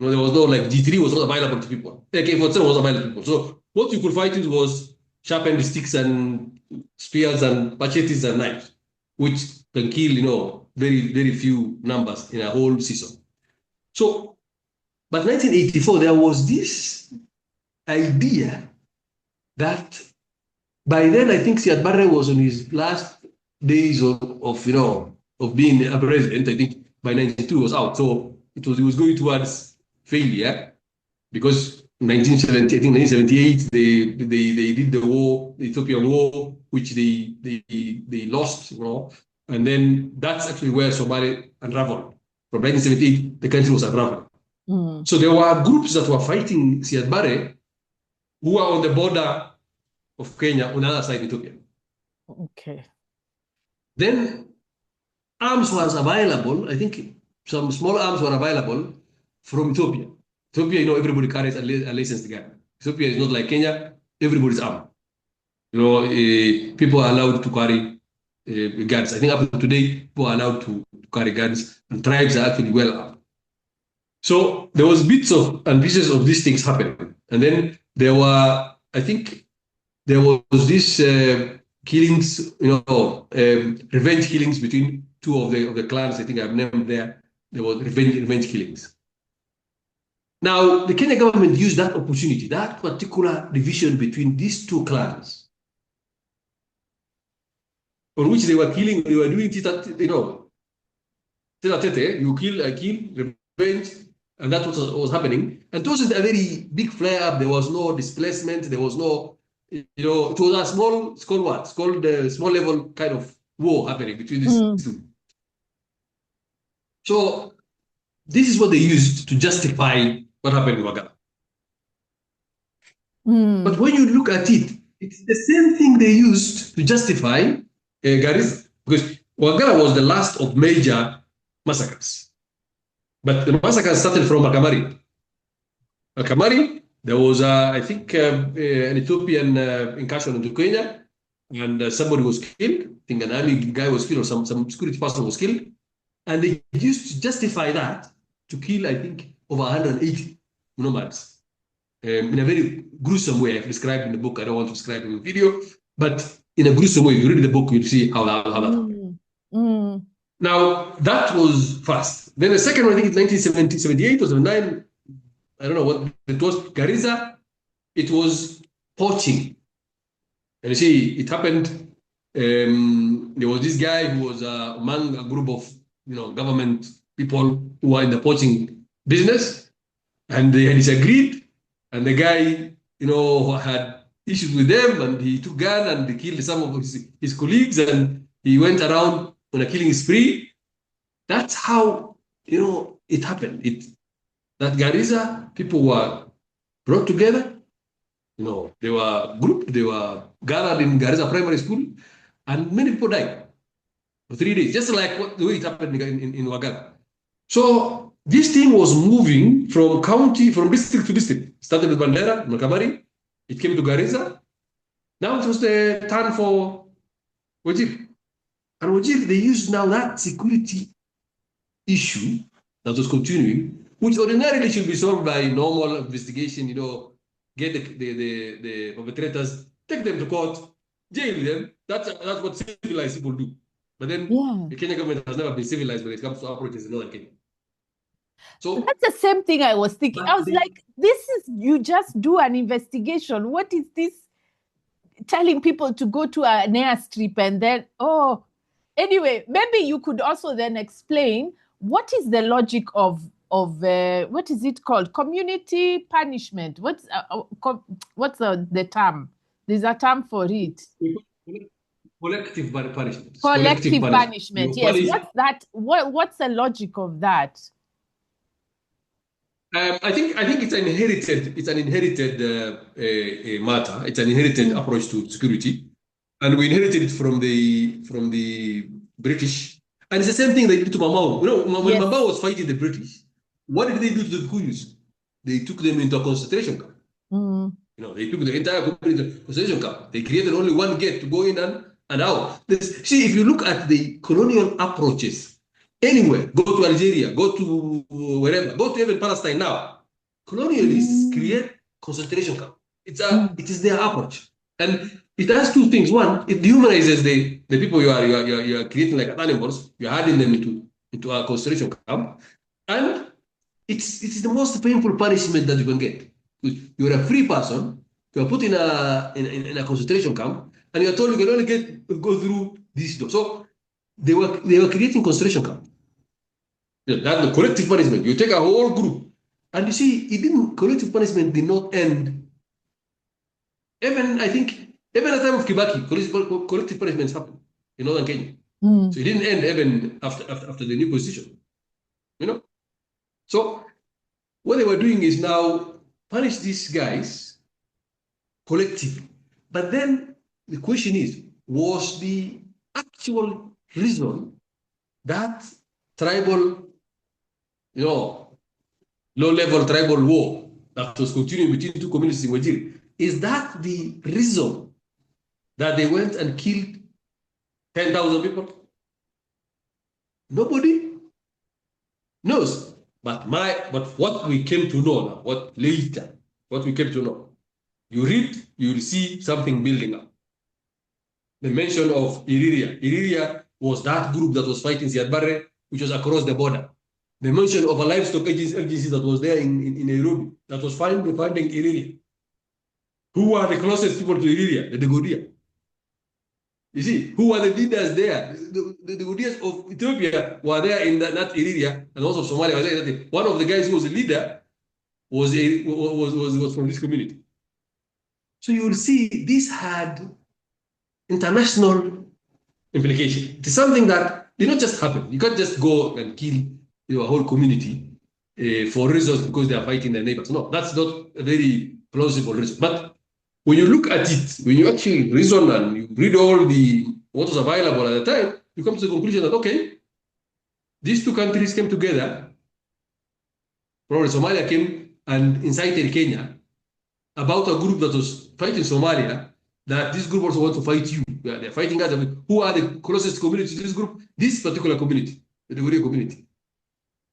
There was no, like, G3 was not available to people. AK-47 was available to people. So what you could fight with was sharpened sticks and spears and machetes and knives, which can kill, very, very few numbers in a whole season. So, but 1984, there was this idea that by then, I think Siad Barre was on his last days of being a president. I think by 92 was out. So he was going towards failure, because 1970, I think 1978, they did the war, the Ethiopian war, which they lost, and then that's actually where Somalia unraveled. From 1978, the country was unraveled. So there were groups that were fighting Siad Barre who were on the border of Kenya on the other side of Ethiopia. Okay. Then arms was available. I think some small arms were available from Ethiopia. Ethiopia, everybody carries a licensed gun. Ethiopia is not like Kenya. Everybody's armed. People are allowed to carry guns. I think up to today, people are allowed to carry guns, and tribes are actually well armed. So there was bits of and pieces of these things happening. And then there were, I think, there was this killings, revenge killings between two of the clans. I think I've named there. There was revenge killings. Now, the Kenya government used that opportunity, that particular division between these two clans, on which they were killing, they were doing tete, you kill, I kill, revenge, and that's what was happening. And it wasn't a very big flare-up. There was no displacement. There was no, it was a small, it's called what? It's called the small level kind of war happening between these two. So this is what they used to justify what happened in Wagalla. But when you look at it, it's the same thing they used to justify Garissa, because Wagalla was the last of major massacres. But the massacre started from Akamari. Akamari, there was, I think, an Ethiopian incursion into Kenya, and somebody was killed. I think an army guy was killed, or some security person was killed. And they used to justify that to kill, I think, over 180 nomads in a very gruesome way. I've described in the book. I don't want to describe it in the video, but in a gruesome way. If you read the book, you'll see how that happened. Now, that was first. Then the second one, I think it's 1978 or 79. I don't know what it was. Garissa, it was poaching. And you see, it happened. There was this guy who was among a group of government people who were in the poaching business, and they had disagreed. And the guy, had issues with them, and he took gun and he killed some of his colleagues, and he went around on a killing spree. That's how it happened. That Garissa people were brought together. They were grouped. They were gathered in Garissa Primary School, and many people died for 3 days, just like the way it happened in Wagalla. So this thing was moving from district to district. Started with Bandera, Makamari. It came to Garissa. Now it was the turn for Wajir. And Wajir, they used now that security issue that was continuing, which ordinarily should be solved by normal investigation, get the perpetrators, take them to court, jail them. That's what civilized people do. But then the Kenyan government has never been civilized when it comes to approaches in Northern Kenya. So that's the same thing I was thinking. I was like, you just do an investigation. What is this? Telling people to go to an airstrip and then, anyway, maybe you could also then explain what is the logic of what is it called? Community punishment. What's the term? There's a term for it. Collective punishment. Collective punishment. Yes. Punish. What's that? What's the logic of that? I think it's an inherited matter. It's an inherited approach to security, and we inherited it from the British. And it's the same thing they did to Mamao. You know, when Mamao was fighting the British, what did they do to the Kuyus? They took them into a concentration camp. You know, they took the entire community into a concentration camp. They created only one gate to go in and out. See, if you look at the colonial approaches, anywhere, go to Algeria, go to wherever, go to even Palestine now, colonialists create concentration camp. It is their approach. And it has two things. One, it dehumanizes the people you are creating like animals. You're adding them into a concentration camp. And it's the most painful punishment that you can get. You're a free person, you're put in a concentration camp, and you're told you can only go through this door. So they were creating concentration camp. That's the collective punishment. You take a whole group, and you see, collective punishment did not end. Even I think even at the time of Kibaki, collective punishments happened in northern Kenya. So it didn't end even after the new constitution. You know? So what they were doing is now punish these guys collectively. But then the question is, was the actual reason that tribal, low-level tribal war that was continuing between two communities in Wajir, is that the reason that they went and killed 10,000 people? Nobody knows. But what we came to know now, what we came to know, you read, you will see something building up. The mention of Iriria. Iriria was that group that was fighting Ziad Barre, which was across the border. The mention of a livestock agency that was there in Nairobi, that was finding Iriria. Who are the closest people to Iriria? The Godia. You see, who are the leaders there? The Godias of Ethiopia were there in that area, and also Somalia was there. One of the guys who was a leader was from this community. So you will see this had international implication. It is something that did not just happen. You can't just go and kill a whole community for reasons because they are fighting their neighbors. No, that's not a very plausible reason. But when you look at it, when you actually reason and you read all what was available at the time, you come to the conclusion that, okay, these two countries came together. Probably Somalia came and incited Kenya about a group that was fighting Somalia, that this group also wants to fight you. They're fighting us. Who are the closest community to this group? This particular community, the Duguri community.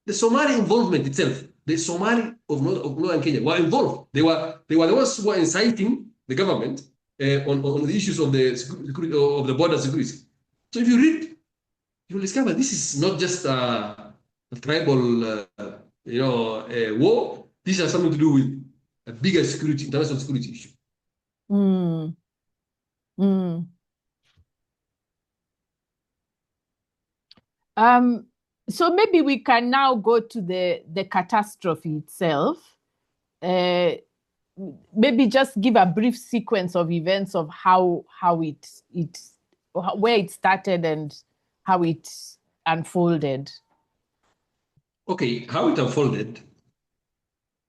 The Somali involvement itself, the Somali of Northern Kenya were involved. They were the ones who were inciting the government on the issues of the security, of the border security. So if you read, you will discover this is not just a tribal, war. This has something to do with a bigger international security issue. So maybe we can now go to the catastrophe itself. Maybe just give a brief sequence of events of where it started and how it unfolded. Okay, how it unfolded.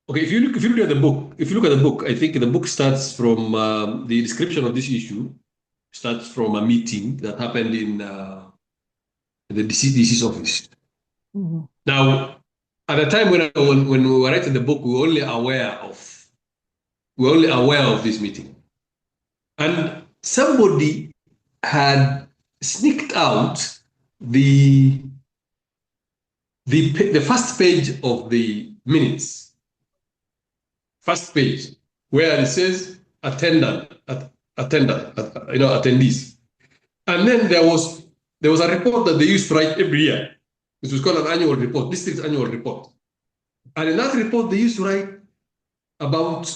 Okay, if you look at the book, I think the book starts from the description of this issue starts from a meeting that happened in the DC's office. Now, at the time when we were writing the book, we were only aware of this meeting, and somebody had sneaked out the first page of the minutes, first page, where it says attendees, and then there was a report that they used to write every year. It was called an annual report, district annual report. And in that report, they used to write about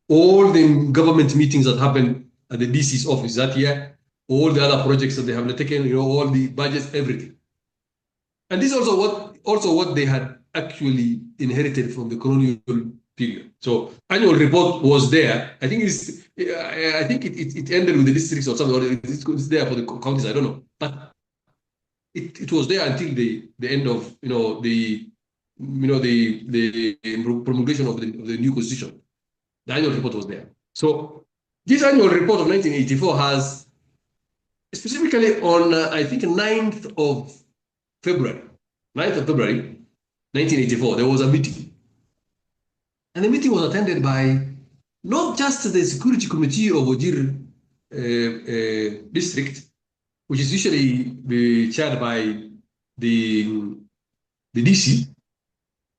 all the government meetings that happened at the DC's office that year, all the other projects that they have undertaken, all the budgets, everything. And this is also what they had actually inherited from the colonial period. So annual report was there. I think it ended with the districts or something, or it's there for the counties. I don't know, but it was there until the end of the promulgation of the new constitution. The annual report was there. So this annual report of 1984 has specifically on I think 9th of February, 1984, there was a meeting. And the meeting was attended by not just the security committee of Ojir district, which is usually chaired by the DC,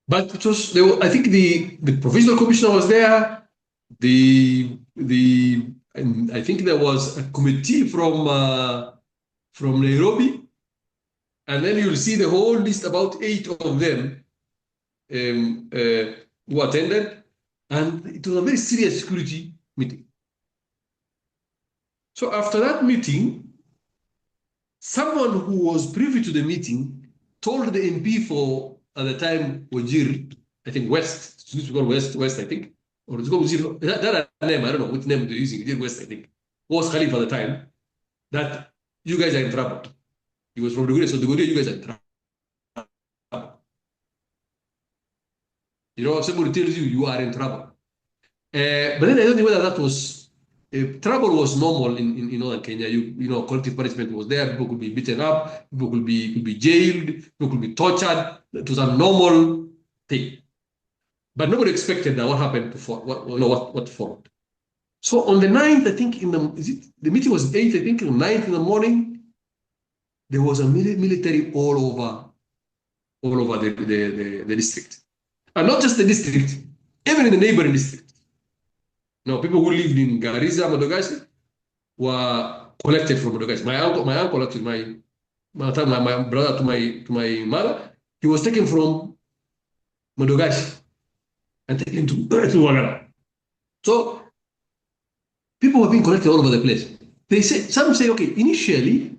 but it was I think the provincial commissioner was there. And I think there was a committee from Nairobi, and then you'll see the whole list, about 8 of them who attended, and it was a very serious security meeting. So after that meeting, someone who was privy to the meeting told the MP for, at the time, Wajir, I think West, it used to go West, I think, or it's called Wajir, that name, I don't know which name they're using, Wajir West, I think, was Khalif at the time, that you guys are in trouble. He was from Duguri, so Duguri, you guys are in trouble. Somebody tells you you are in trouble. But then I don't know whether that was trouble was normal in northern Kenya. Collective punishment was there. People could be beaten up. People could be jailed. People could be tortured. It was a normal thing. But nobody expected that what happened before. What followed. So on the 9th, I think the meeting was 8th. I think on the 9th in the morning, there was a military all over the district. And not just the district, even in the neighboring district. People who lived in Garissa, Madagascar, were collected from Madagascar. My uncle actually, my brother to my mother, he was taken from Madagascar and taken to Wagalla. So people were being collected all over the place. Some say, okay, initially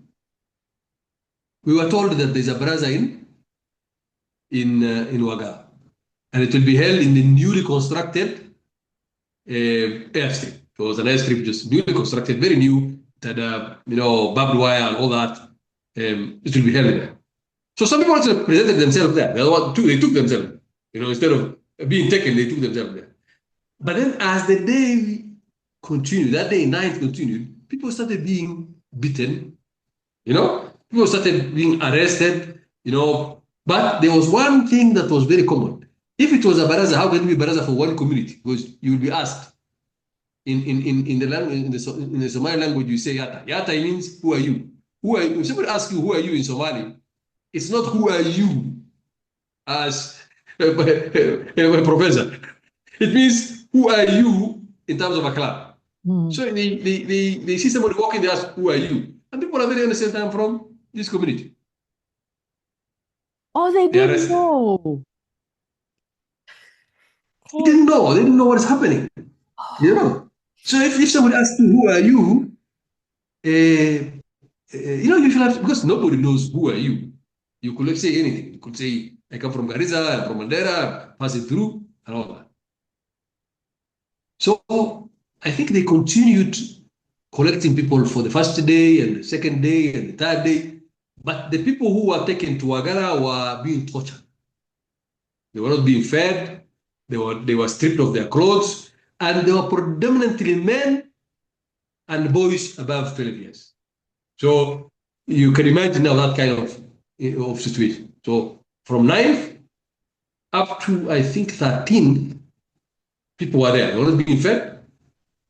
we were told that there's a baraza in Wagalla, and it will be held in the newly constructed airstrip. It was an airstrip just newly constructed, very new, that barbed wire and all that. It will be held there. So some people actually presented themselves there. They took themselves. Instead of being taken, they took themselves there. But then, as the day continued, that day 9th continued, people started being beaten. People started being arrested. But there was one thing that was very common. If it was a baraza, how can it be baraza for one community? Because you will be asked in the language, in the Somali language, you say yata. Yata means who are you? Who are you? If somebody asks you who are you in Somali, it's not who are you as a professor. It means who are you in terms of a club. So they see somebody walking, they ask who are you, and people are very innocent. I'm from this community. Oh, they didn't know. They didn't know. They didn't know what is happening. So if somebody asks you, who are you? You should have, because nobody knows who are you. You could say anything. You could say, I come from Garissa, I'm from Mandera, passing through, and all that. So I think they continued collecting people for the first day and the second day and the third day. But the people who were taken to Wagalla were being tortured. They were not being fed. They were stripped of their clothes, and they were predominantly men and boys above 12 years. So you can imagine now that kind of situation. So from 9th up to, I think, 13th, people were there. They were not being fed.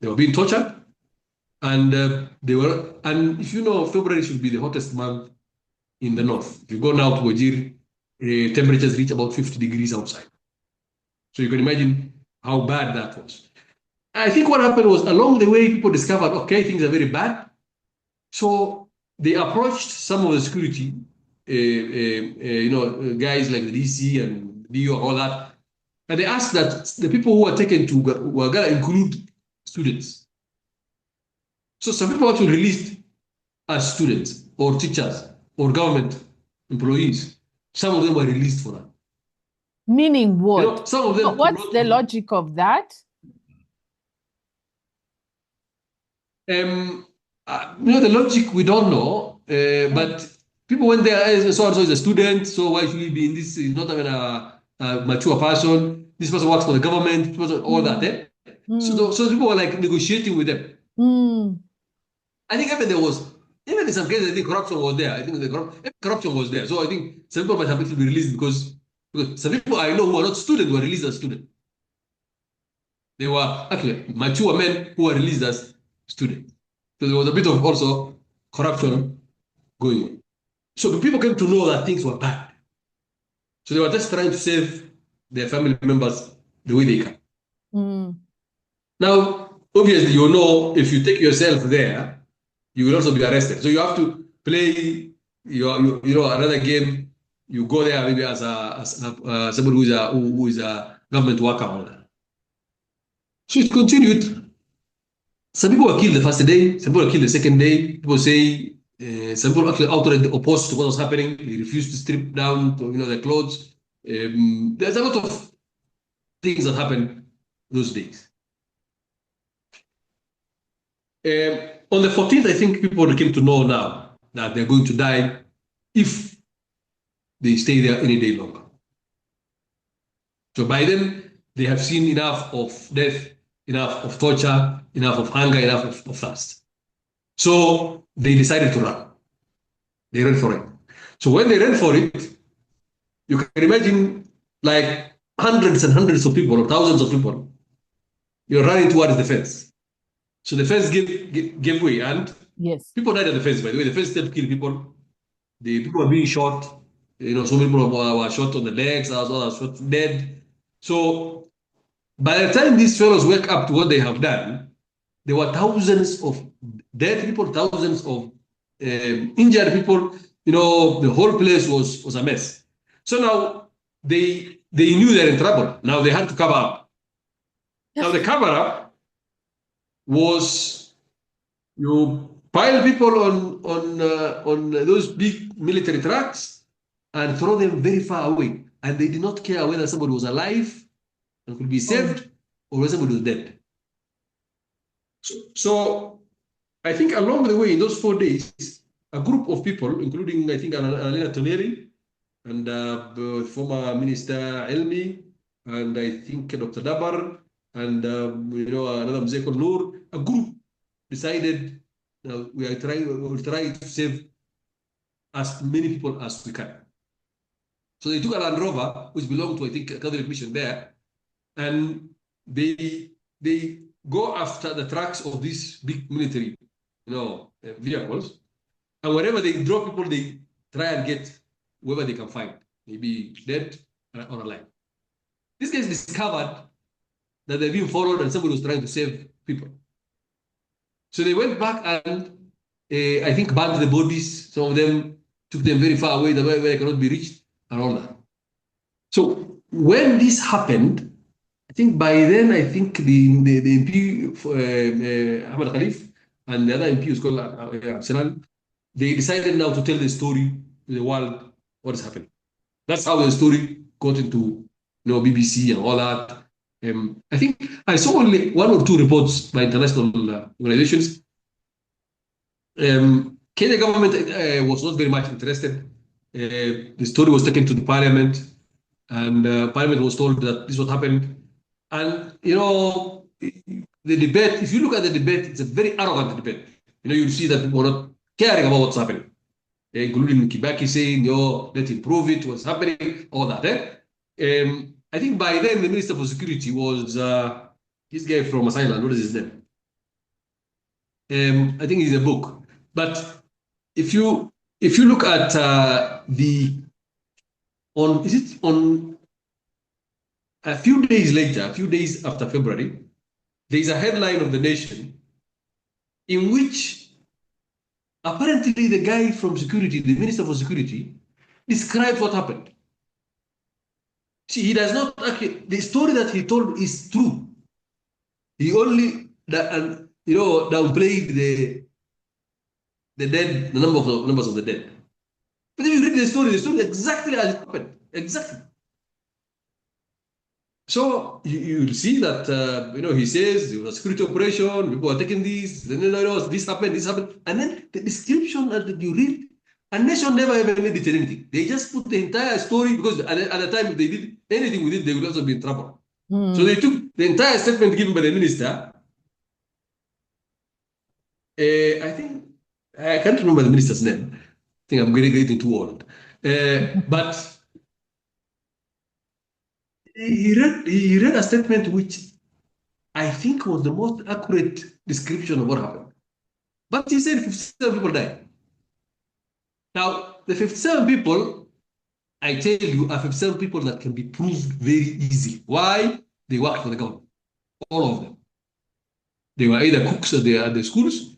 They were being tortured, and And if February should be the hottest month in the north. If you go now to Wajir, temperatures reach about 50 degrees outside. So you can imagine how bad that was. I think what happened was, along the way, people discovered, okay, things are very bad. So they approached some of the security, guys like the DC and DO, all that, and they asked that the people who are taken to Wagalla include students. So some people actually released as students or teachers or government employees. Some of them were released for that. Meaning what? You know, some of them. What's the logic of that? The logic we don't know, but people when they are so and so is a student, so why should he be in this? He's not even a mature person. This person works for the government. This person, all that. So people were like negotiating with them. I think even in some cases, I think corruption was there. I think corruption was there. So I think some people might have to be released because some people I know who are not students were released as students. They were actually mature men who were released as students. So there was a bit of also corruption going on. So the people came to know that things were bad. So they were just trying to save their family members the way they can. Now, obviously, you know, if you take yourself there, you will also be arrested. So you have to play another game. You go there maybe as somebody who is a government worker or that. So it continued. Some people were killed the first day. Some people were killed the second day. People say some people actually outright opposed to what was happening. They refused to strip down their clothes. There's a lot of things that happened those days. On the 14th, I think people came to know now that they're going to die if they stay there any day longer. So by then, they have seen enough of death, enough of torture, enough of hunger, enough of thirst. So they decided to run. They ran for it. So when they ran for it, you can imagine like hundreds and hundreds of people or thousands of people, you're running towards the fence. So the fence gave way, and people died at the fence, by the way. The fence still killed people. The people were being shot. So many people were shot on the legs, others were shot dead. So by the time these fellows wake up to what they have done, there were thousands of dead people, thousands of injured people. The whole place was a mess. So now they knew they're in trouble. Now they had to cover up. Now the cover up was you pile people on those big military trucks and throw them very far away. And they did not care whether somebody was alive and could be saved or whether somebody was dead. So I think along the way, in those 4 days, a group of people, including, I think, Alina Toneri and former Minister Elmi, and I think Dr. Dabar, and another Mzeko Noor, a group decided we will try to save as many people as we can. So they took a Land Rover, which belonged to, I think, a Catholic mission there, and they go after the trucks of these big military, vehicles, and wherever they drop people, they try and get whoever they can find, maybe dead or alive. These guys discovered that they're being followed and somebody was trying to save people. So they went back and I think burned the bodies. Some of them took them very far away, where they cannot be reached and all that. So when this happened, I think by then, I think the MP, Ahmed Khalif, and the other MP who's called Absenal, they decided now to tell the story to the world what is happening. That's how the story got into BBC and all that. I think I saw only 1 or 2 reports by international organizations. Kenya government was not very much interested. The story was taken to the parliament, and parliament was told that this is what happened. And the debate, if you look at the debate, it's a very arrogant debate. You'll see that people are not caring about what's happening, including Kibaki saying, let's improve it, what's happening, all that. I think by then the Minister for Security was this guy from Asylum. What is his name? I think he's a book. But if you look at on a few days later, a few days after February, there is a headline of The Nation in which apparently the guy from security, the Minister for Security, describes what happened. See, he does not actually, the story that he told is true. He only downplayed the dead, the numbers of the dead. But if you read the story exactly as it happened. Exactly. So you'll see that he says it was a security operation, people are taking this, then this happened, and then the description that you read, a nation never ever made it anything. They just put the entire story because at the time if they did anything with it, they would also be in trouble. So they took the entire statement given by the minister. I think I can't remember the minister's name. I think I'm getting too old. But he read a statement which I think was the most accurate description of what happened. But he said 57 people died. Now, the 57 people, I tell you, are 57 people that can be proved very easily. Why? They worked for the government. All of them. They were either cooks at the schools,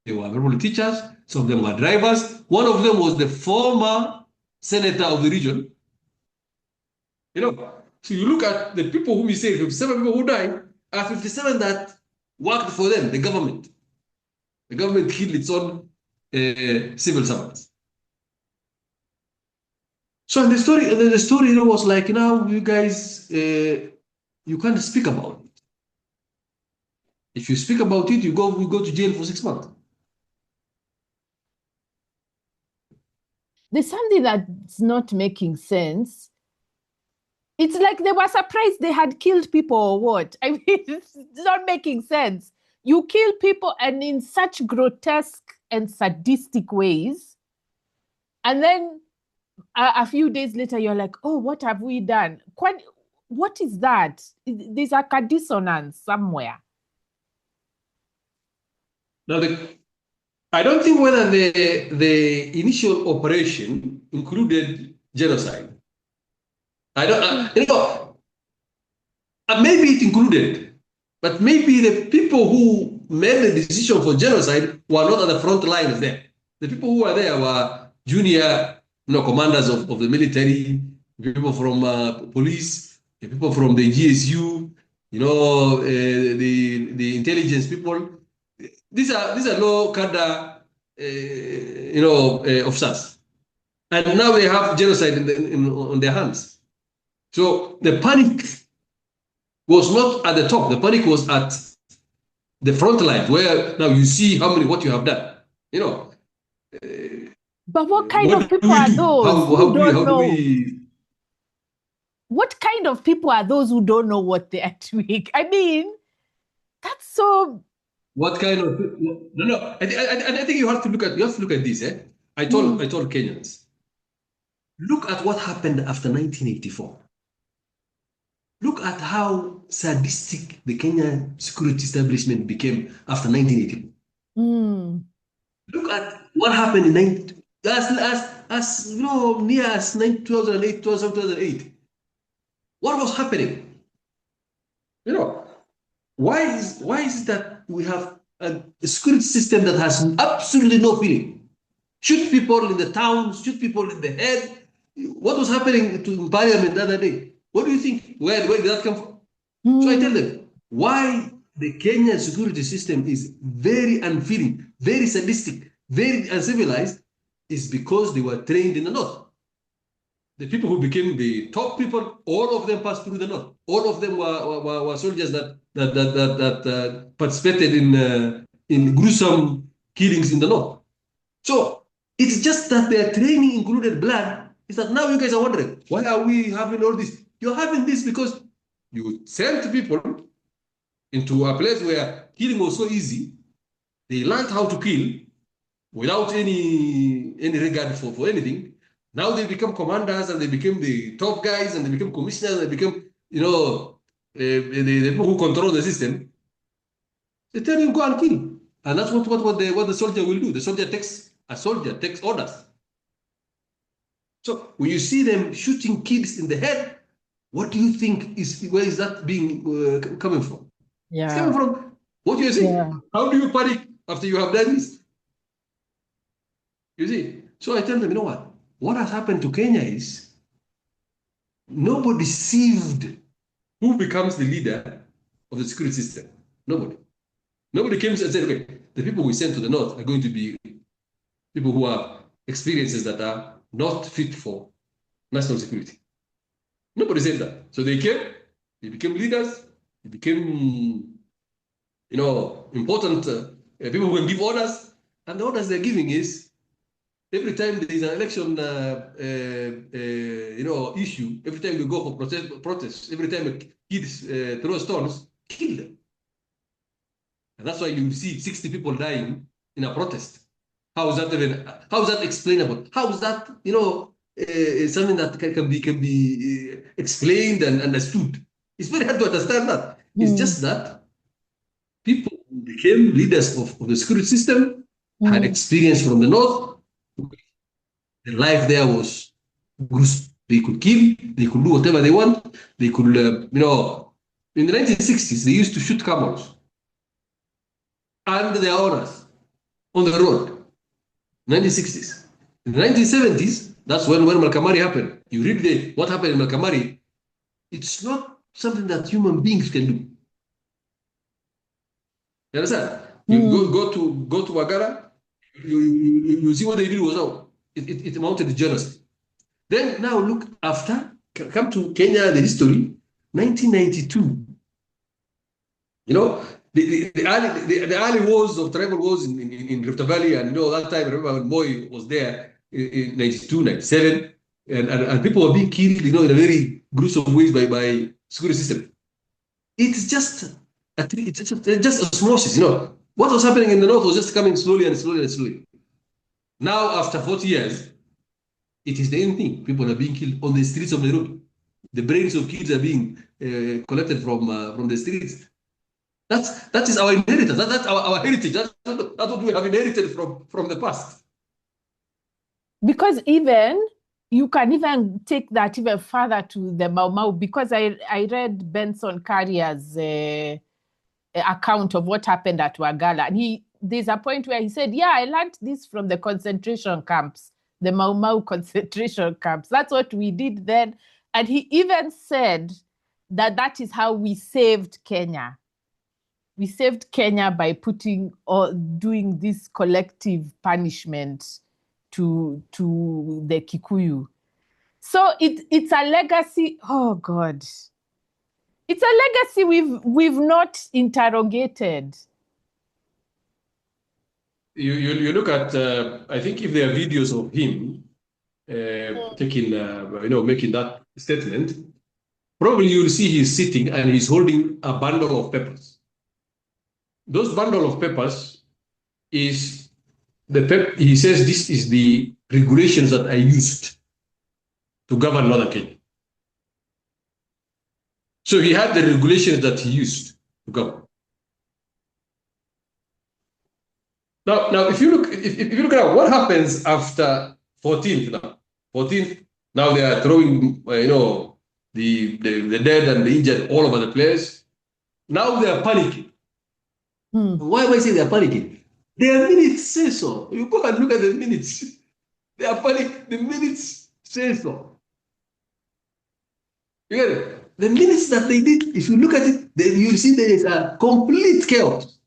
they were verbal teachers, some of them were drivers. One of them was the former senator of the region. So you look at the people whom you say 57 people who died are 57 that worked for them, the government. The government killed its own civil servants. So in the story was like, you guys, you can't speak about it. If you speak about it, you go to jail for 6 months. There's something that's not making sense. It's like they were surprised they had killed people or what? I mean, it's not making sense. You kill people and in such grotesque and sadistic ways. And then a few days later, you're like, oh, what have we done? What is that? There's like a dissonance somewhere. Now, I don't think whether the initial operation included genocide. I don't, maybe it included, but maybe the people who made the decision for genocide were not at the front line of there. The people who were there were junior, commanders of the military, people from police, the people from the GSU, the intelligence people. These are low cadre, officers, and now they have genocide on their hands. So the panic was not at the top. The panic was at the front line, where now you see what you have done. But what kind of people are those who don't know? What kind of people are those who don't know what they are doing? I mean, that's so. What kind of no? I think you have to look at this. I told Kenyans, look at what happened after 1984. Look at how sadistic the Kenyan security establishment became after 1984. Look at what happened in near as 2008, 2008. What was happening? Why is it that we have a security system that has absolutely no feeling? Shoot people in the towns, shoot people in the head. What was happening in Parliament the other day? What do you think? Where did that come from? So I tell them why the Kenyan security system is very unfeeling, very sadistic, very uncivilized, is because they were trained in the north. The people who became the top people, all of them passed through the north. All of them were soldiers that participated in gruesome killings in the north. So it's just that their training included blood. Is that now you guys are wondering, why are we having all this? You're having this because you sent people into a place where killing was so easy. They learned how to kill without any regard for anything. Now they become commanders and they become the top guys and they become commissioners and they become, the people who control the system. They tell him go and kill. And that's what the soldier will do. The soldier takes orders. So when you see them shooting kids in the head, what do you think where is that being coming from? Yeah. It's coming from what you're saying. Yeah. How do you panic after you have done this? You see? So I tell them, what has happened to Kenya is nobody sieved who becomes the leader of the security system. Nobody. Nobody came and said, okay, the people we send to the north are going to be people who have experiences that are not fit for national security. Nobody said that. So they came, They became leaders. They became, important people who can give orders. And the orders they're giving is every time there is an election, issue, every time you go for protests, every time kids throw stones, kill them. And that's why you see 60 people dying in a protest. How is that explainable? How is that, something that can be explained and understood? It's very hard to understand that. It's just that people who became leaders of the security system had experience from the north. The life there was gruesome. They could kill, they could do whatever they want. They could, in the 1960s, they used to shoot camels and their owners on the road. 1960s. In the 1970s, that's when Malkamari happened. You read what happened in Malkamari. It's not something that human beings can do. You understand? You go to Wagalla, you see what they did was now. It amounted to genocide. Then now look after, come to Kenya, the history, 1992. The early wars of tribal wars in Rift Valley, and that time, remember when Moi was there in 92, 97, and people were being killed, in a very gruesome ways by security system. It's just osmosis, What was happening in the north was just coming slowly and slowly and slowly. Now, after 40 years, it is the same thing. People are being killed on the streets of Nairobi. The brains of kids are being collected from the streets. That is our inheritance. That's our heritage. That's what we have inherited from the past. Because you can even take that even further to the Mau Mau, because I read Benson Carrier's account of what happened at Wagalla. And there's a point where he said, yeah, I learned this from the concentration camps, the Mau Mau concentration camps. That's what we did then. And he even said that is how we saved Kenya. We saved Kenya by putting or doing this collective punishment to the Kikuyu. So it's a legacy. Oh God, it's a legacy we've not interrogated. You look at I think if there are videos of him taking making that statement, probably you'll see he's sitting and he's holding a bundle of papers. Those bundle of papers is he says this is the regulations that I used to govern Northern Kenya. So he had the regulations that he used to govern. Now, if you look at what happens after 14th now, 14th, now they are throwing the dead and the injured all over the place. Now they are panicking. Why am I saying they are panicking? Their minutes say so. You go and look at the minutes. They are panicking. The minutes say so. You get it? The minutes that they did, if you look at it, you'll see there is a complete chaos.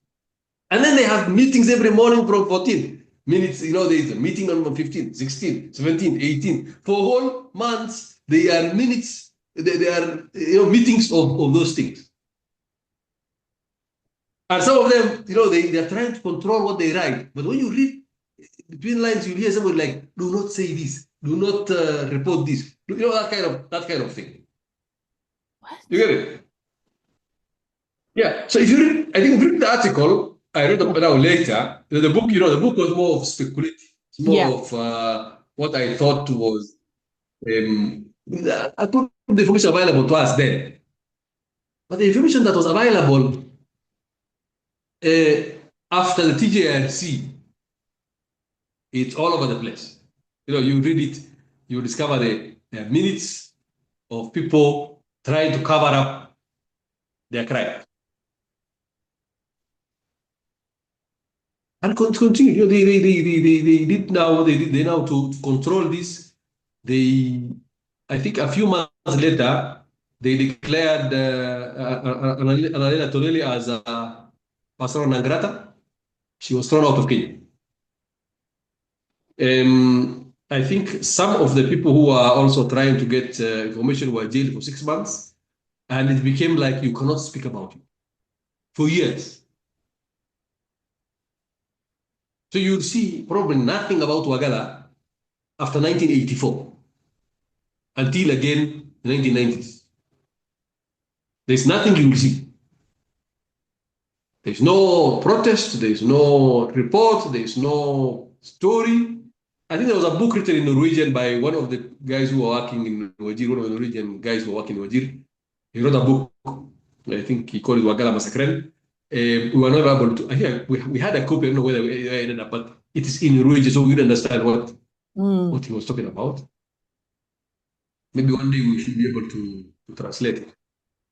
And then they have meetings every morning from 14 minutes. There is a meeting on 15, 16, 17, 18. For whole months, they are minutes. They are meetings of those things. And some of them, they are trying to control what they write. But when you read between lines, you hear somebody like, "Do not say this. Do not report this." That kind of thing. What? You get it? Yeah. So if you read, I think if you read the article, I read about now later. The book, the book was more of speculative. It's more of what I thought was. I put the information available to us then, but the information that was available after the TJRC, it's all over the place. You read it, you discover the minutes of people trying to cover up their crime. And continue. They did now. They now to control this. I think a few months later, they declared Annalena Tonelli as a persona non grata. She was thrown out of Kenya. I think some of the people who are also trying to get information were jailed for 6 months. And it became like you cannot speak about it for years. So you'll see probably nothing about Wagalla after 1984 until again the 1990s. There's nothing you will see. There's no protest, there's no report, there's no story. I think there was a book written in Norwegian by one of the guys who were working in Wajir, one of the Norwegian guys who were working in Wajir. He wrote a book, I think he called it Wagalla Massacre. We were not able to, I think we had a copy, I don't know whether we ended up, but it is in Norwegian, so we didn't understand what he was talking about. Maybe one day we should be able to translate it.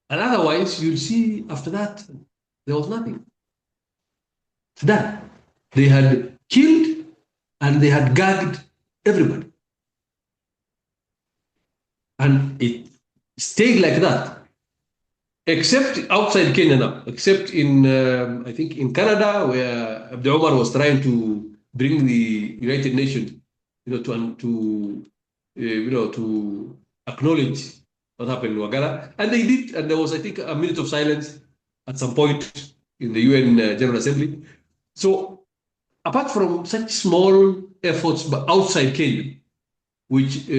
And otherwise, you'll see after that, there was nothing. It's done. They had killed and they had gagged everybody. And it stayed like that, except outside Kenya now, except in, I think, in Canada, where Abdi Omar was trying to bring the United Nations, to acknowledge what happened in Wagalla. And they did, and there was, I think, a minute of silence at some point in the UN General Assembly. So apart from such small efforts but outside Kenya, which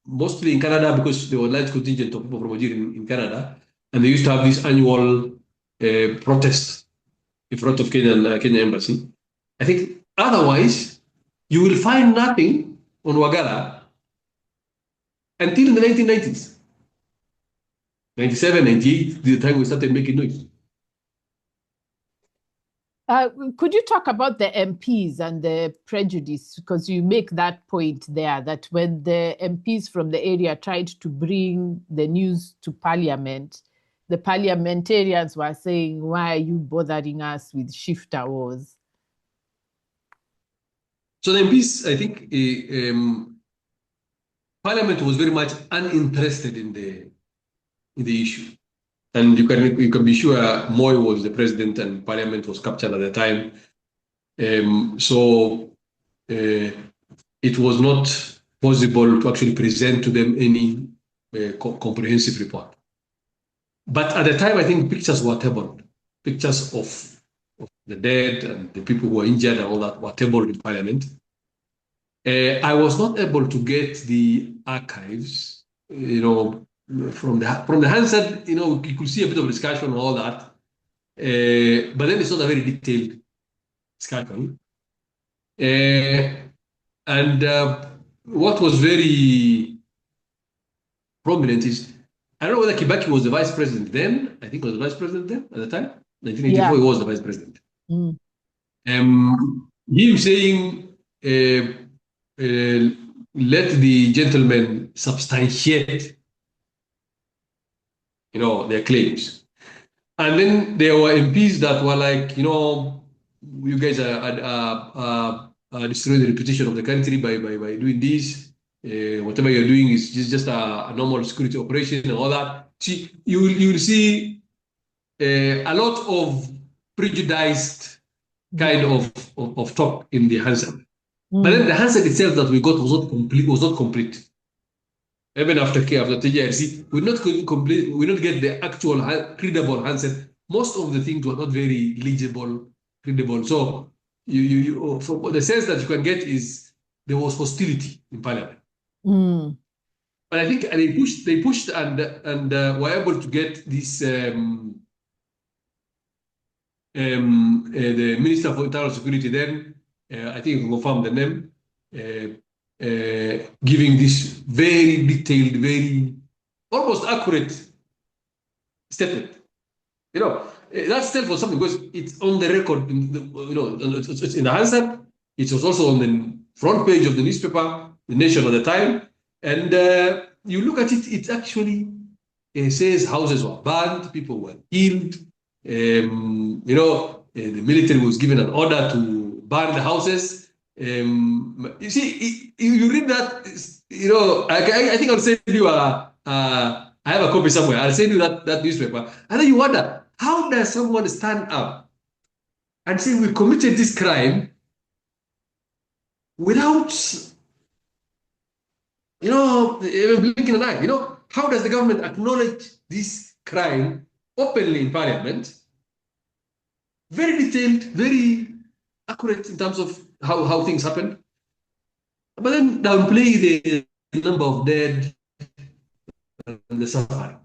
mostly in Canada, because there were a large contingent of people from Wajir in Canada, and they used to have this annual protest in front of Kenya embassy. I think otherwise, you will find nothing on Wagalla until the 1990s. 97, 98, the time we started making noise. Could you talk about the MPs and the prejudice? Because you make that point there, that when the MPs from the area tried to bring the news to Parliament, the parliamentarians were saying, why are you bothering us with shifter wars? So the MPs, I think, Parliament was very much uninterested in the issue. And you can be sure Moi was the president and Parliament was captured at the time. So it was not possible to actually present to them any comprehensive report. But at the time, I think pictures were tabled. Pictures of the dead and the people who were injured and all that were tabled in Parliament. I was not able to get the archives, from the handset, you could see a bit of discussion and all that. But then it's not a very detailed discussion. And what was very prominent is, I don't know whether Kibaki was the vice president then. I think he was the vice president then at the time. 1984, he was the vice president. Him saying, let the gentlemen substantiate, their claims. And then there were MPs that were like, you guys are destroying the reputation of the country by doing this. Whatever you're doing is just a normal security operation and all that. See, you will see a lot of prejudiced kind of talk in the handset. But then the handset itself that we got was not complete. Even after TJRC, we not get the actual credible handset. Most of the things were not very legible, credible. So so the sense that you can get is there was hostility in Parliament. But I think they pushed and were able to get this the Minister for Internal Security then, I think you can confirm the name, giving this very detailed, very almost accurate statement. That's still for something because it's on the record, it's in the handset. It was also on the front page of the newspaper, The Nation at the time. And you look at it, it actually says houses were burned, people were killed. The military was given an order to burn the houses. You see, you read that, I think I'll send you I have a copy somewhere. I'll send you that newspaper. And then you wonder, how does someone stand up and say we committed this crime without, even blinking an eye? How does the government acknowledge this crying openly in parliament, very detailed, very accurate in terms of how things happened. But then downplay the number of dead and the suffering.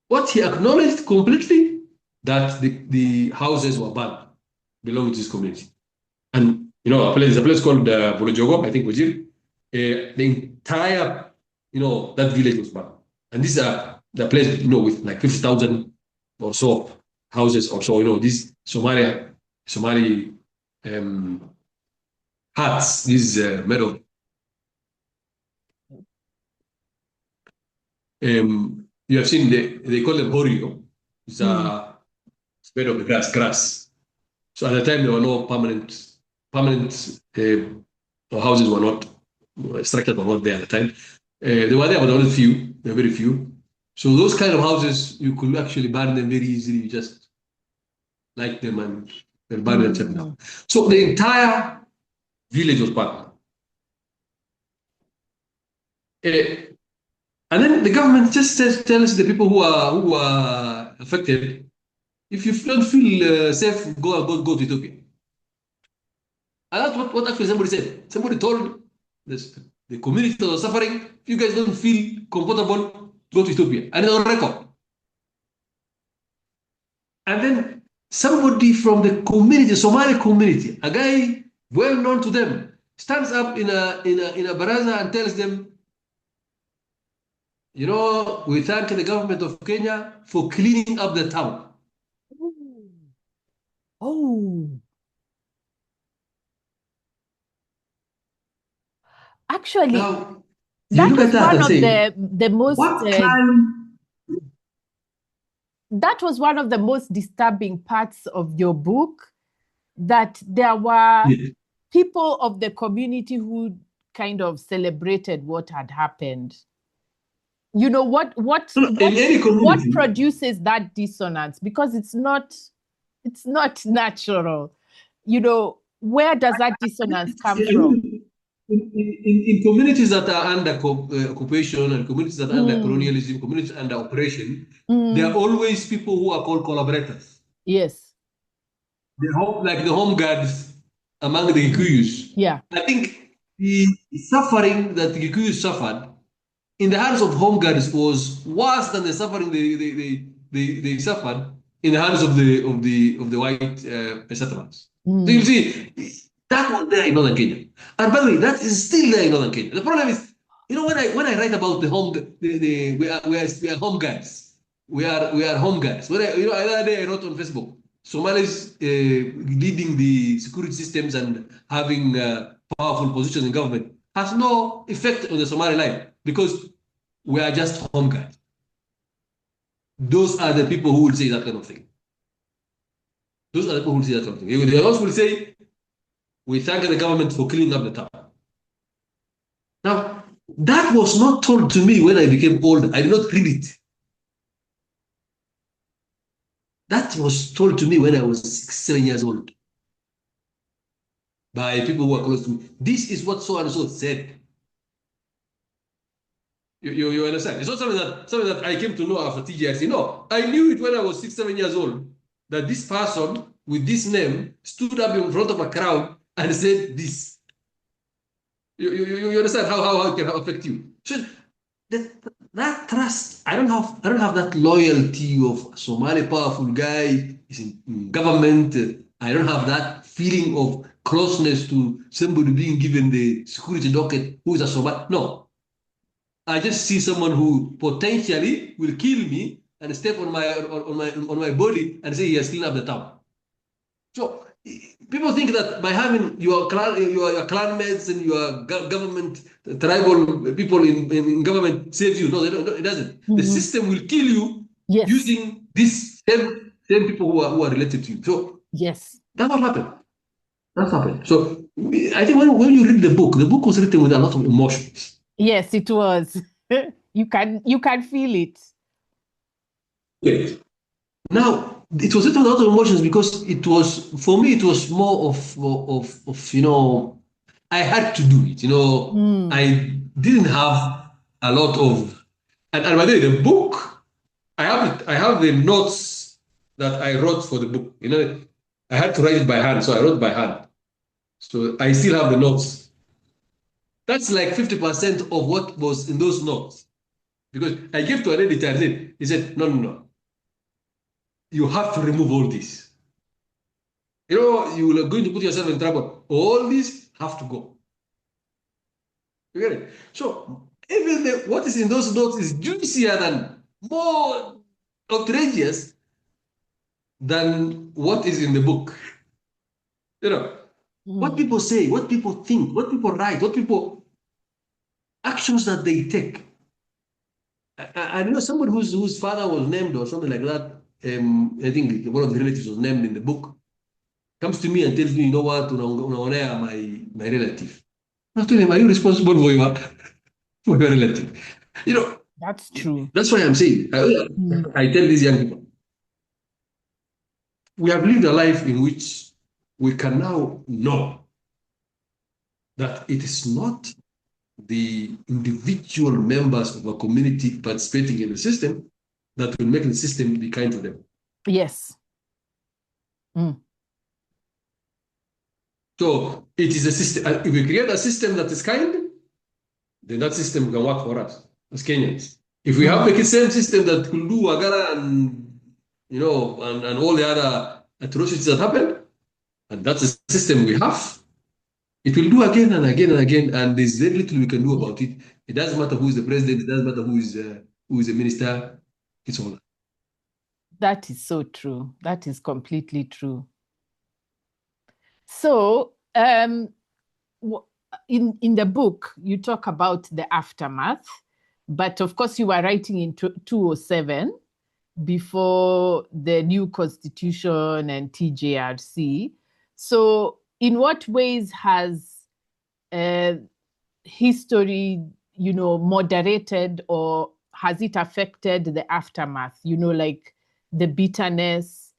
What he acknowledged completely, that the houses were burned belonging to this community. And, there's a place called Bolojogo, I think, Wajir. The entire, that village was burned. And these are the place, with like 50,000 or so houses or so, these Somali huts, these made of you have seen they call them horio. It's made of grass. So at the time there were no permanent houses were not structured were not there at the time. They were there, but only few. There were very few. So those kind of houses, you could actually burn them very easily. You just light them and burn them down. So the entire village was burned. And then the government just tells the people who are affected, if you don't feel safe, go to Ethiopia. And that's what actually somebody said. Somebody told the community that was suffering, if you guys don't feel comfortable, go to Ethiopia. And it's on record. And then somebody from the community, Somali community, a guy well known to them, stands up in a baraza and tells them, we thank the government of Kenya for cleaning up the town. Oh. Actually, now, that was one of the most that was one of the most disturbing parts of your book, that there were people of the community who kind of celebrated what had happened. What produces that dissonance? Because it's not natural. Where does that dissonance come from? In communities that are under occupation and communities that are under colonialism, communities under oppression, there are always people who are called collaborators. Yes. Like the home guards among the Gikuyus. Yeah. I think the suffering that the Gikuyus suffered in the hands of home guards was worse than the suffering they suffered in the hands of the white settlers. So you see, that was there in northern Kenya, and by the way, that is still there in northern Kenya. The problem is, when I write about the home, we are home guards. We are home guards. When the other day I wrote on Facebook, Somalis leading the security systems and having powerful positions in government has no effect on the Somali life, because we are just home guards. Those are the people who will say that kind of thing. Those are the people who will say that kind of thing. The others will say, we thank the government for cleaning up the town. Now, that was not told to me when I became old. I did not read it. That was told to me when I was 6, 7 years old by people who are close to me. This is what so and so said. You understand? It's not something that I came to know after TGRC. No, I knew it when I was 6, 7 years old, that this person with this name stood up in front of a crowd and said this. You understand how it can affect you? So that trust, I don't have that loyalty of a Somali powerful guy is in government. I don't have that feeling of closeness to somebody being given the security docket who is a Somali. No. I just see someone who potentially will kill me and step on my body and say he has cleaned up the town. So people think that by having your clanmates and your government, tribal people in government saves you. No, it doesn't. The system will kill you using these same people who are related to you. So yes, that's what happened. That's happened. So I think when you read the book was written with a lot of emotions. Yes, it was. You can feel it. Okay. Now, it was written with a lot of emotions because it was, for me, it was more of I had to do it. I didn't have a lot of And by the way, the book, I have the notes that I wrote for the book. You know, I had to write it by hand, so I wrote by hand. So I still have the notes. That's like 50% of what was in those notes. Because I gave to an editor, and he said, no, no, no. You have to remove all this. You know, you are going to put yourself in trouble. All this have to go. You get it? So even what is in those notes is juicier than, more outrageous than what is in the book. You know, what people say, what people think, what people write, what people actions that they take. I know someone whose father was named or something like that. I think one of the relatives was named in the book. Comes to me and tells me, you know what, unaonea my relative. I tell him, are you responsible for your relative? You know, that's true. That's why I'm saying, I tell these young people, we have lived a life in which we can now know that it is not the individual members of a community participating in the system that will make the system be kind to them. Yes. So it is a system. If we create a system that is kind, then that system can work for us as Kenyans. If we have the same system that could do Wagalla and and all the other atrocities that happen, and that's the system we have, it will do again and again and again, and there's very little we can do about it. It doesn't matter who is the president, it doesn't matter who is the minister, it's all that. That is so true. That is completely true. So in the book, you talk about the aftermath, but of course you were writing in 2007 before the new constitution and TJRC. So in what ways has history, moderated, or has it affected the aftermath? Like the bitterness,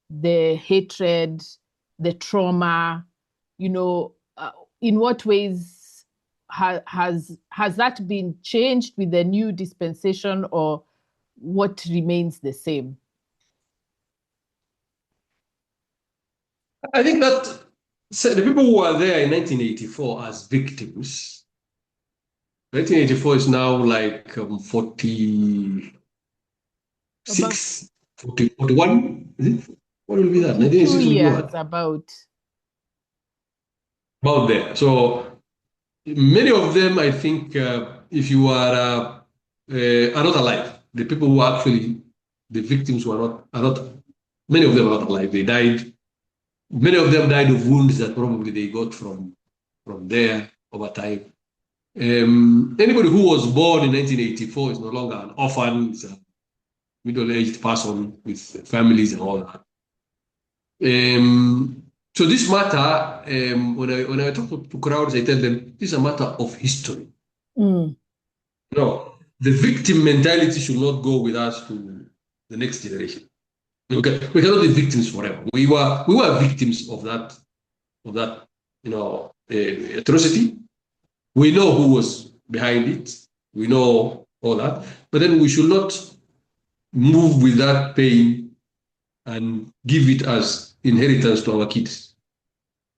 the hatred, the trauma, in what ways has that been changed with the new dispensation, or what remains the same? I think that the people who were there in 1984 as victims, 1984 is now like 46, 41, is it? What will be that? 2 years about there. So many of them, I think, if you are not alive, the people who are actually the victims are not. Many of them are not alive. They died. Many of them died of wounds that probably they got from there over time. Anybody who was born in 1984 is no longer an orphan. Is a middle-aged person with families and all that. So this matter, when I talk to crowds, I tell them this is a matter of history. No, the victim mentality should not go with us to the next generation. We cannot be victims forever. We were victims of that atrocity. We know who was behind it. We know all that, but then we should not move with that pain and give it as inheritance to our kids.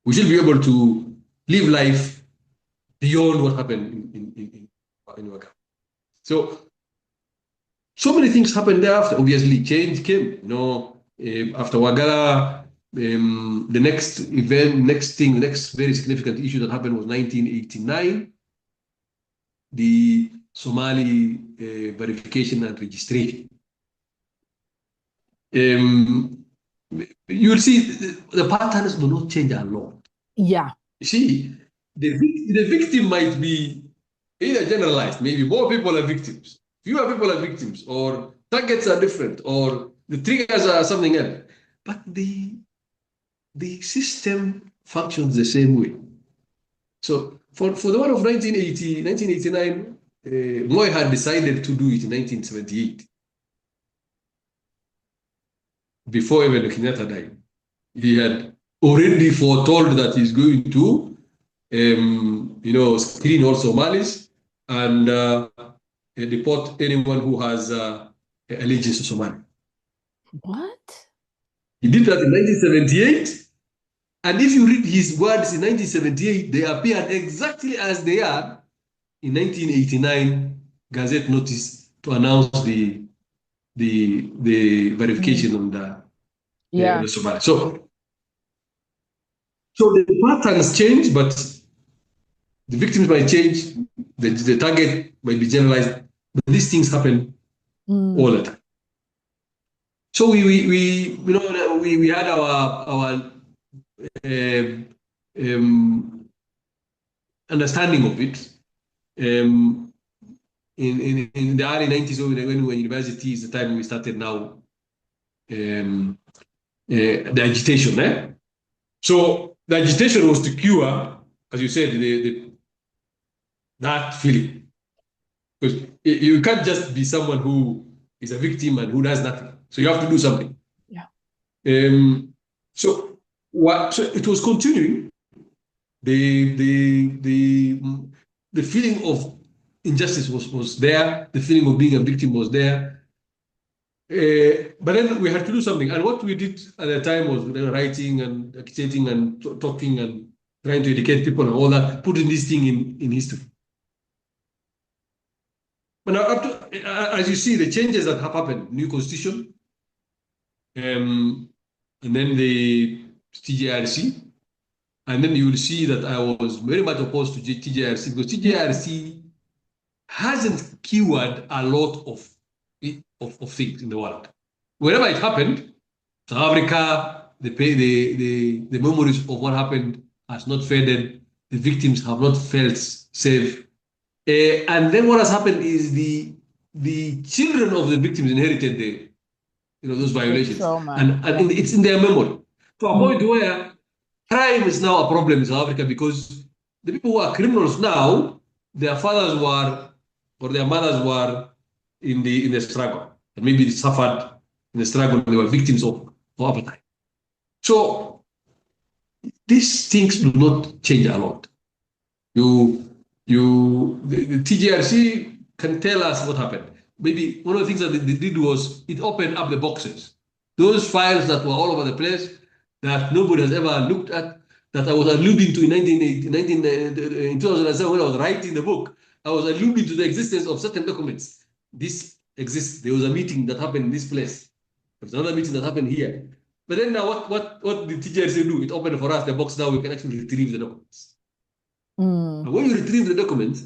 We should be able to live life beyond what happened in Wagalla. So many things happened thereafter. Obviously, change came. After Wagalla, the next very significant issue that happened was 1989, the Somali verification and registration. You'll see the patterns do not change a lot. Yeah. You see, the victim might be either generalized, maybe more people are victims, fewer people are victims, or targets are different, or the triggers are something else. But the system functions the same way. So for the one of 1989, Moi had decided to do it in 1978. Before even Kenyatta died. He had already foretold that he's going to, screen all Somalis and deport anyone who has allegiance to Somalia. What? He did that in 1978. And if you read his words in 1978, they appeared exactly as they are in 1989 Gazette notice to announce the verification on the Somalia. So the patterns change, but the victims might change, the target might be generalized, but these things happen all the time. So we had our understanding of it in the early 90s when university is the time we started now the agitation. So the agitation was to cure, as you said, that feeling. Because you can't just be someone who is a victim and who does nothing. So you have to do something. Yeah. So it was continuing. The feeling of injustice was there. The feeling of being a victim was there. But then we had to do something. And what we did at the time was writing and agitating and talking and trying to educate people and all that, putting this thing in history. But now, as you see, the changes that have happened, new constitution, and then the TJRC, and then you will see that I was very much opposed to TJRC because TJRC hasn't cured a lot of things in the world. Wherever it happened, South Africa, the memories of what happened has not faded. The victims have not felt safe. And then what has happened is the children of the victims inherited those violations, and it's in their memory to a point where crime is now a problem in South Africa because the people who are criminals now, their fathers were or their mothers were in the struggle, and maybe they suffered in the struggle. They were victims of apartheid. So these things do not change a lot. The TJRC can tell us what happened. Maybe one of the things that they did was it opened up the boxes. Those files that were all over the place that nobody has ever looked at, that I was alluding to in 2007 when I was writing the book. I was alluding to the existence of certain documents. This exists. There was a meeting that happened in this place. There's another meeting that happened here. But then now what did TJRC do? It opened for us the box. Now we can actually retrieve the documents. And when you retrieve the documents,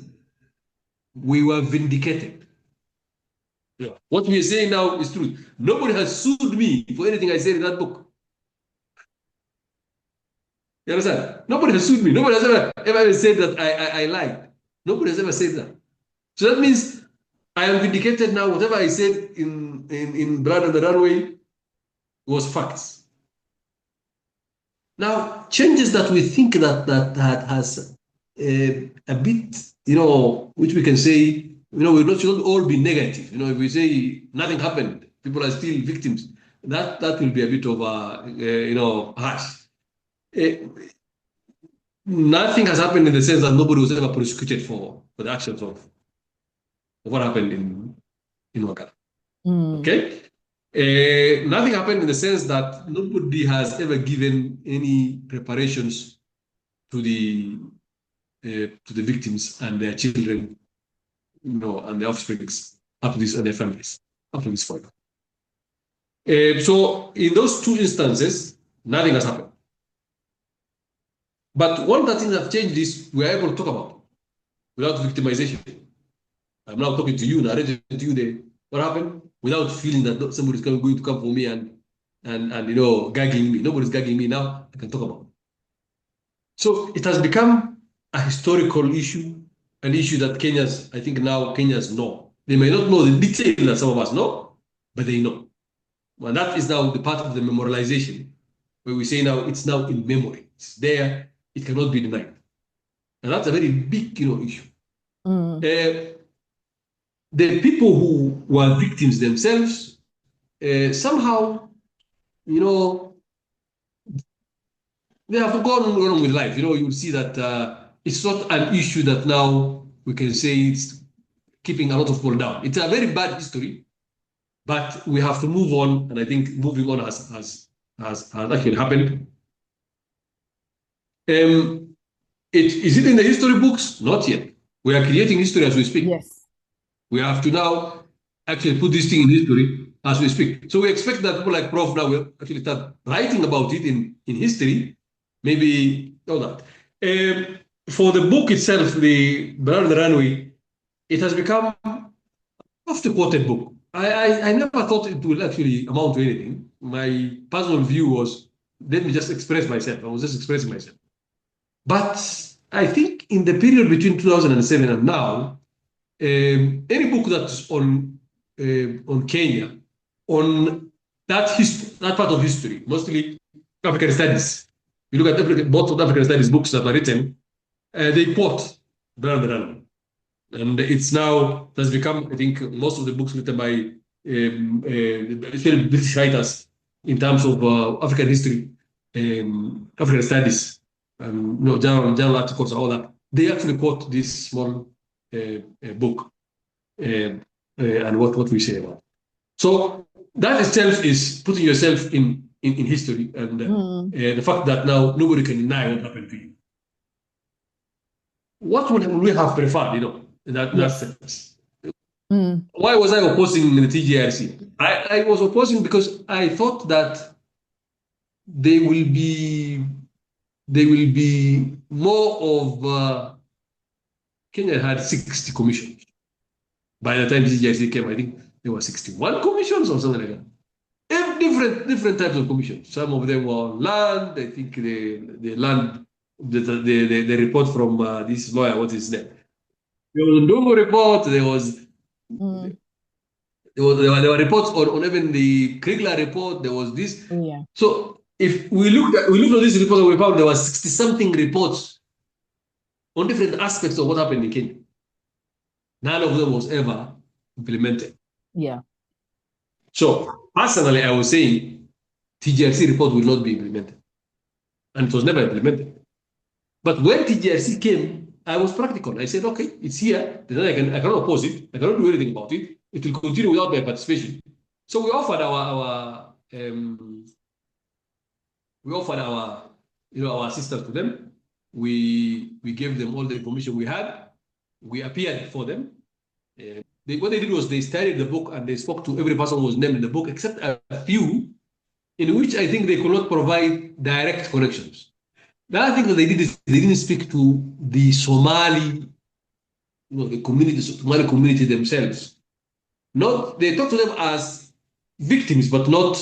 we were vindicated. Yeah. What we are saying now is true. Nobody has sued me for anything I said in that book. You understand? Nobody has sued me. Nobody has ever said that I lied. Nobody has ever said that. So that means I am vindicated now. Whatever I said in Blood on the Runway was facts. Now, changes that we think that has a bit, which we can say, we should all be negative. If we say nothing happened, people are still victims, that will be a bit of a, harsh. Nothing has happened in the sense that nobody was ever prosecuted for the actions of what happened in Wagalla. Okay? Nothing happened in the sense that nobody has ever given any preparations to the victims and their children, and their offsprings up to this and their families up to this point. So in those two instances, nothing has happened. But one of the things that have changed is we are able to talk about without victimization. I'm now talking to you, narrating to you what happened without feeling that somebody's going to come for me and gagging me. Nobody's gagging me now. I can talk about it. So it has become a historical issue, an issue that I think now Kenyans know. They may not know the detail that some of us know, but they know. And that is now the part of the memorialization, where we say now it's now in memory. It's there. It cannot be denied. And that's a very big, issue. The people who were victims themselves, somehow, they have gone on with life. You'll see that it's not an issue that now we can say keeping a lot of people down. It's a very bad history, but we have to move on. And I think moving on has actually happened. Is it in the history books? Not yet. We are creating history as we speak. Yes. We have to now actually put this thing in history as we speak. So we expect that people like Prof now will actually start writing about it in history, maybe all that. For the book itself, the Blood on the Runway, it has become often quoted book. I never thought it would actually amount to anything. My personal view was, let me just express myself. I was just expressing myself. But I think in the period between 2007 and now, any book that's on Kenya, on that part of history, mostly African studies. You look at both of African studies books that are written, they quote Bernard Runway. And it's now, has become, I think, most of the books written by British writers in terms of African history, African studies, journal articles, all that. They actually quote this small book and what we say about it. So that itself is putting yourself in history, and the fact that now nobody can deny what happened to you. What would we have preferred, in that sense? Why was I opposing the TGRC? I was opposing because I thought that they will be more of Kenya had 60 commissions. By the time TGRC came, I think there were 61 commissions or something like that. Different types of commissions. Some of them were on land. I think the land, the report from this lawyer, what is his name? There was a Ndongo report. There were reports on even the Kriegler report. There was this. Yeah. So if we looked at this report, we found there were 60-something reports on different aspects of what happened in Kenya. None of them was ever implemented. Yeah. So personally, I was saying TGRC report will not be implemented. And it was never implemented. But when TGRC came, I was practical. I said, okay, it's here. Then I cannot oppose it. I cannot do anything about it. It will continue without my participation. So we offered our assistance to them. We gave them all the information we had. We appeared for them. What they did was they studied the book and they spoke to every person who was named in the book, except a few, in which I think they could not provide direct connections. The other thing that they did is they didn't speak to the Somali, the Somali community themselves. They talked to them as victims, but not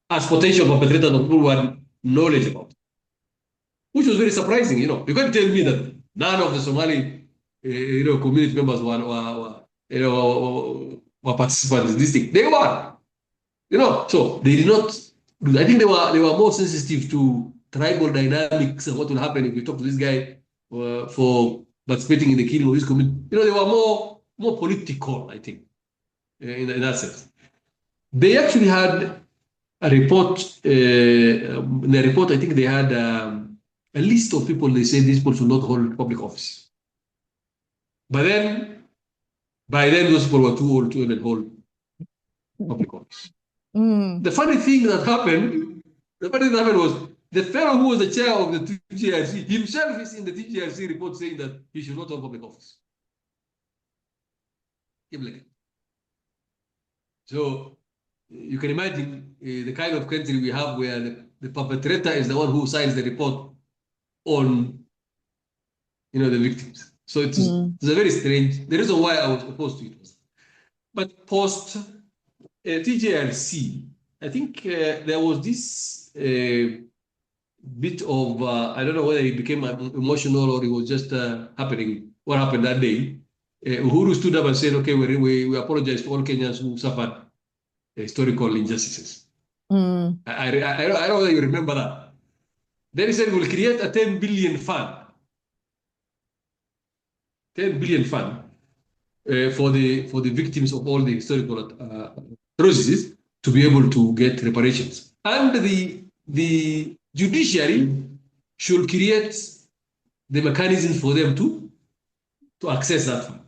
as potential perpetrators of people who had knowledge about it, which was very surprising. You can't tell me that none of the Somali community members were participants in this thing. They were, so they did not. I think they were more sensitive to tribal dynamics and what will happen if we talk to this guy for participating in the killing of his community. They were more political, I think, in that sense. They actually had a report. In the report, I think they had a list of people. They said these people should not hold public office. But then, by then, those people were too old to even hold public office. The funny thing that happened was the fellow who was the chair of the TGRC himself is in the TGRC report saying that he should not hold public office. So you can imagine the kind of country we have where the perpetrator is the one who signs the report on the victims. So it's a very strange. The reason why I was opposed to it was, but post TGRC, I think there was this bit of I don't know whether it became emotional or it was just happening. What happened that day? Uhuru stood up and said, "Okay, we apologize to all Kenyans who suffered historical injustices." I don't know whether you remember that. Then he said, "We'll create a 10 billion fund." 10 billion fund for the victims of all the historical atrocities to be able to get reparations. And the judiciary should create the mechanism for them to access that fund.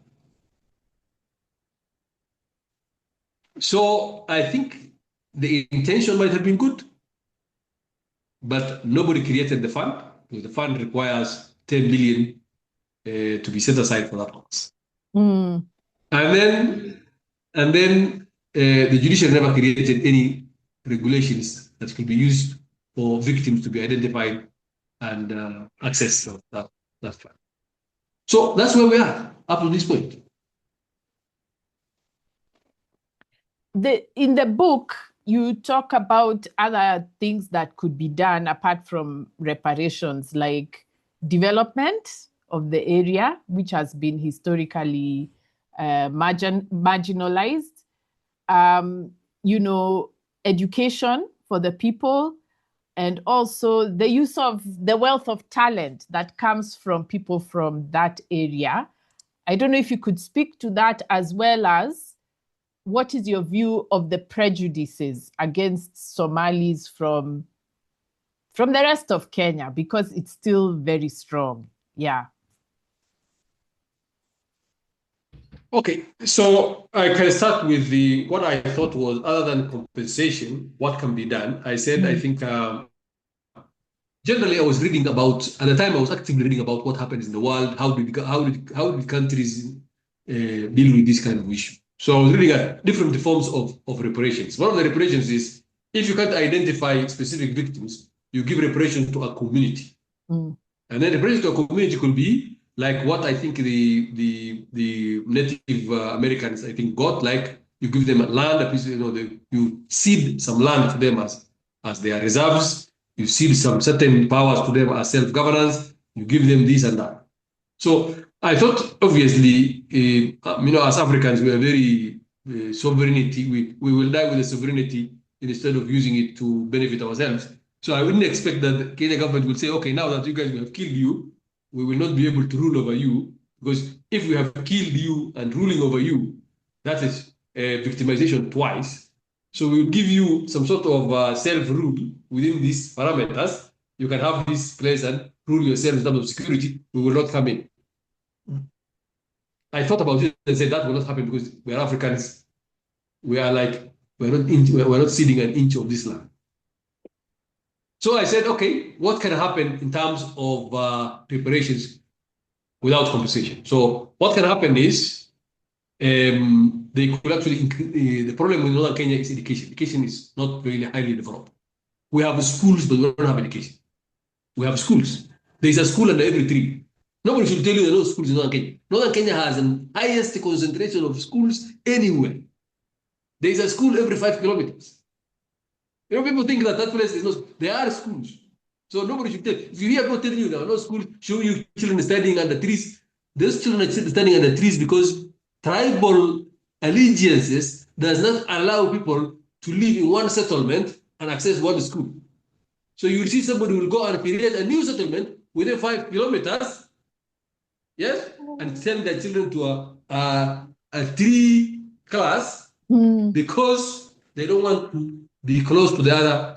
So I think the intention might have been good, but nobody created the fund because the fund requires 10 million to be set aside for that purpose. Mm. And then the judiciary never created any regulations that could be used for victims to be identified and access that fund. So that's where we are up to this point. In the book, you talk about other things that could be done apart from reparations, like development of the area, which has been historically marginalized, education for the people, and also the use of the wealth of talent that comes from people from that area. I don't know if you could speak to that, as well as what is your view of the prejudices against Somalis from the rest of Kenya, because it's still very strong. Yeah. Okay, so I can start with what I thought was, other than compensation, what can be done. I said, I think generally I was reading about, at the time I was actively reading about what happens in the world, how did countries deal with this kind of issue. So I was reading at different forms of reparations. One of the reparations is, if you can't identify specific victims, you give reparation to a community. And then reparation to a community could be like what I think the Native Americans, I think, got, like you give them land, a piece, you cede some land to them as their reserves, you cede some certain powers to them as self-governance, you give them this and that. So I thought, obviously, as Africans, we are very sovereignty. We will die with the sovereignty instead of using it to benefit ourselves. So I wouldn't expect that the Kenya government will say, okay, now that you guys have killed you, we will not be able to rule over you, because if we have killed you and ruling over you, that is victimization twice. So we will give you some sort of self-rule within these parameters. You can have this place and rule yourself in terms of security. We will not come in. I thought about it and said that will not happen because we are Africans. We are like, we're not ceding an inch of this land. So I said, okay, what can happen in terms of preparations without compensation? So what can happen is they could actually, the problem with northern Kenya is education. Education is not really highly developed. We have schools, but we don't have education. We have schools. There's a school under every tree. Nobody should tell you there are no schools in northern Kenya. Northern Kenya has the highest concentration of schools anywhere. There's a school every 5 kilometers. People think that place is not. There are schools. So nobody should tell. If you hear people telling you there are no schools, show you children standing under trees. Those children are standing under trees because tribal allegiances does not allow people to live in one settlement and access one school. So you will see somebody will go and create a new settlement within 5 kilometers, yes, and send their children to a tree class because they don't want to be close to the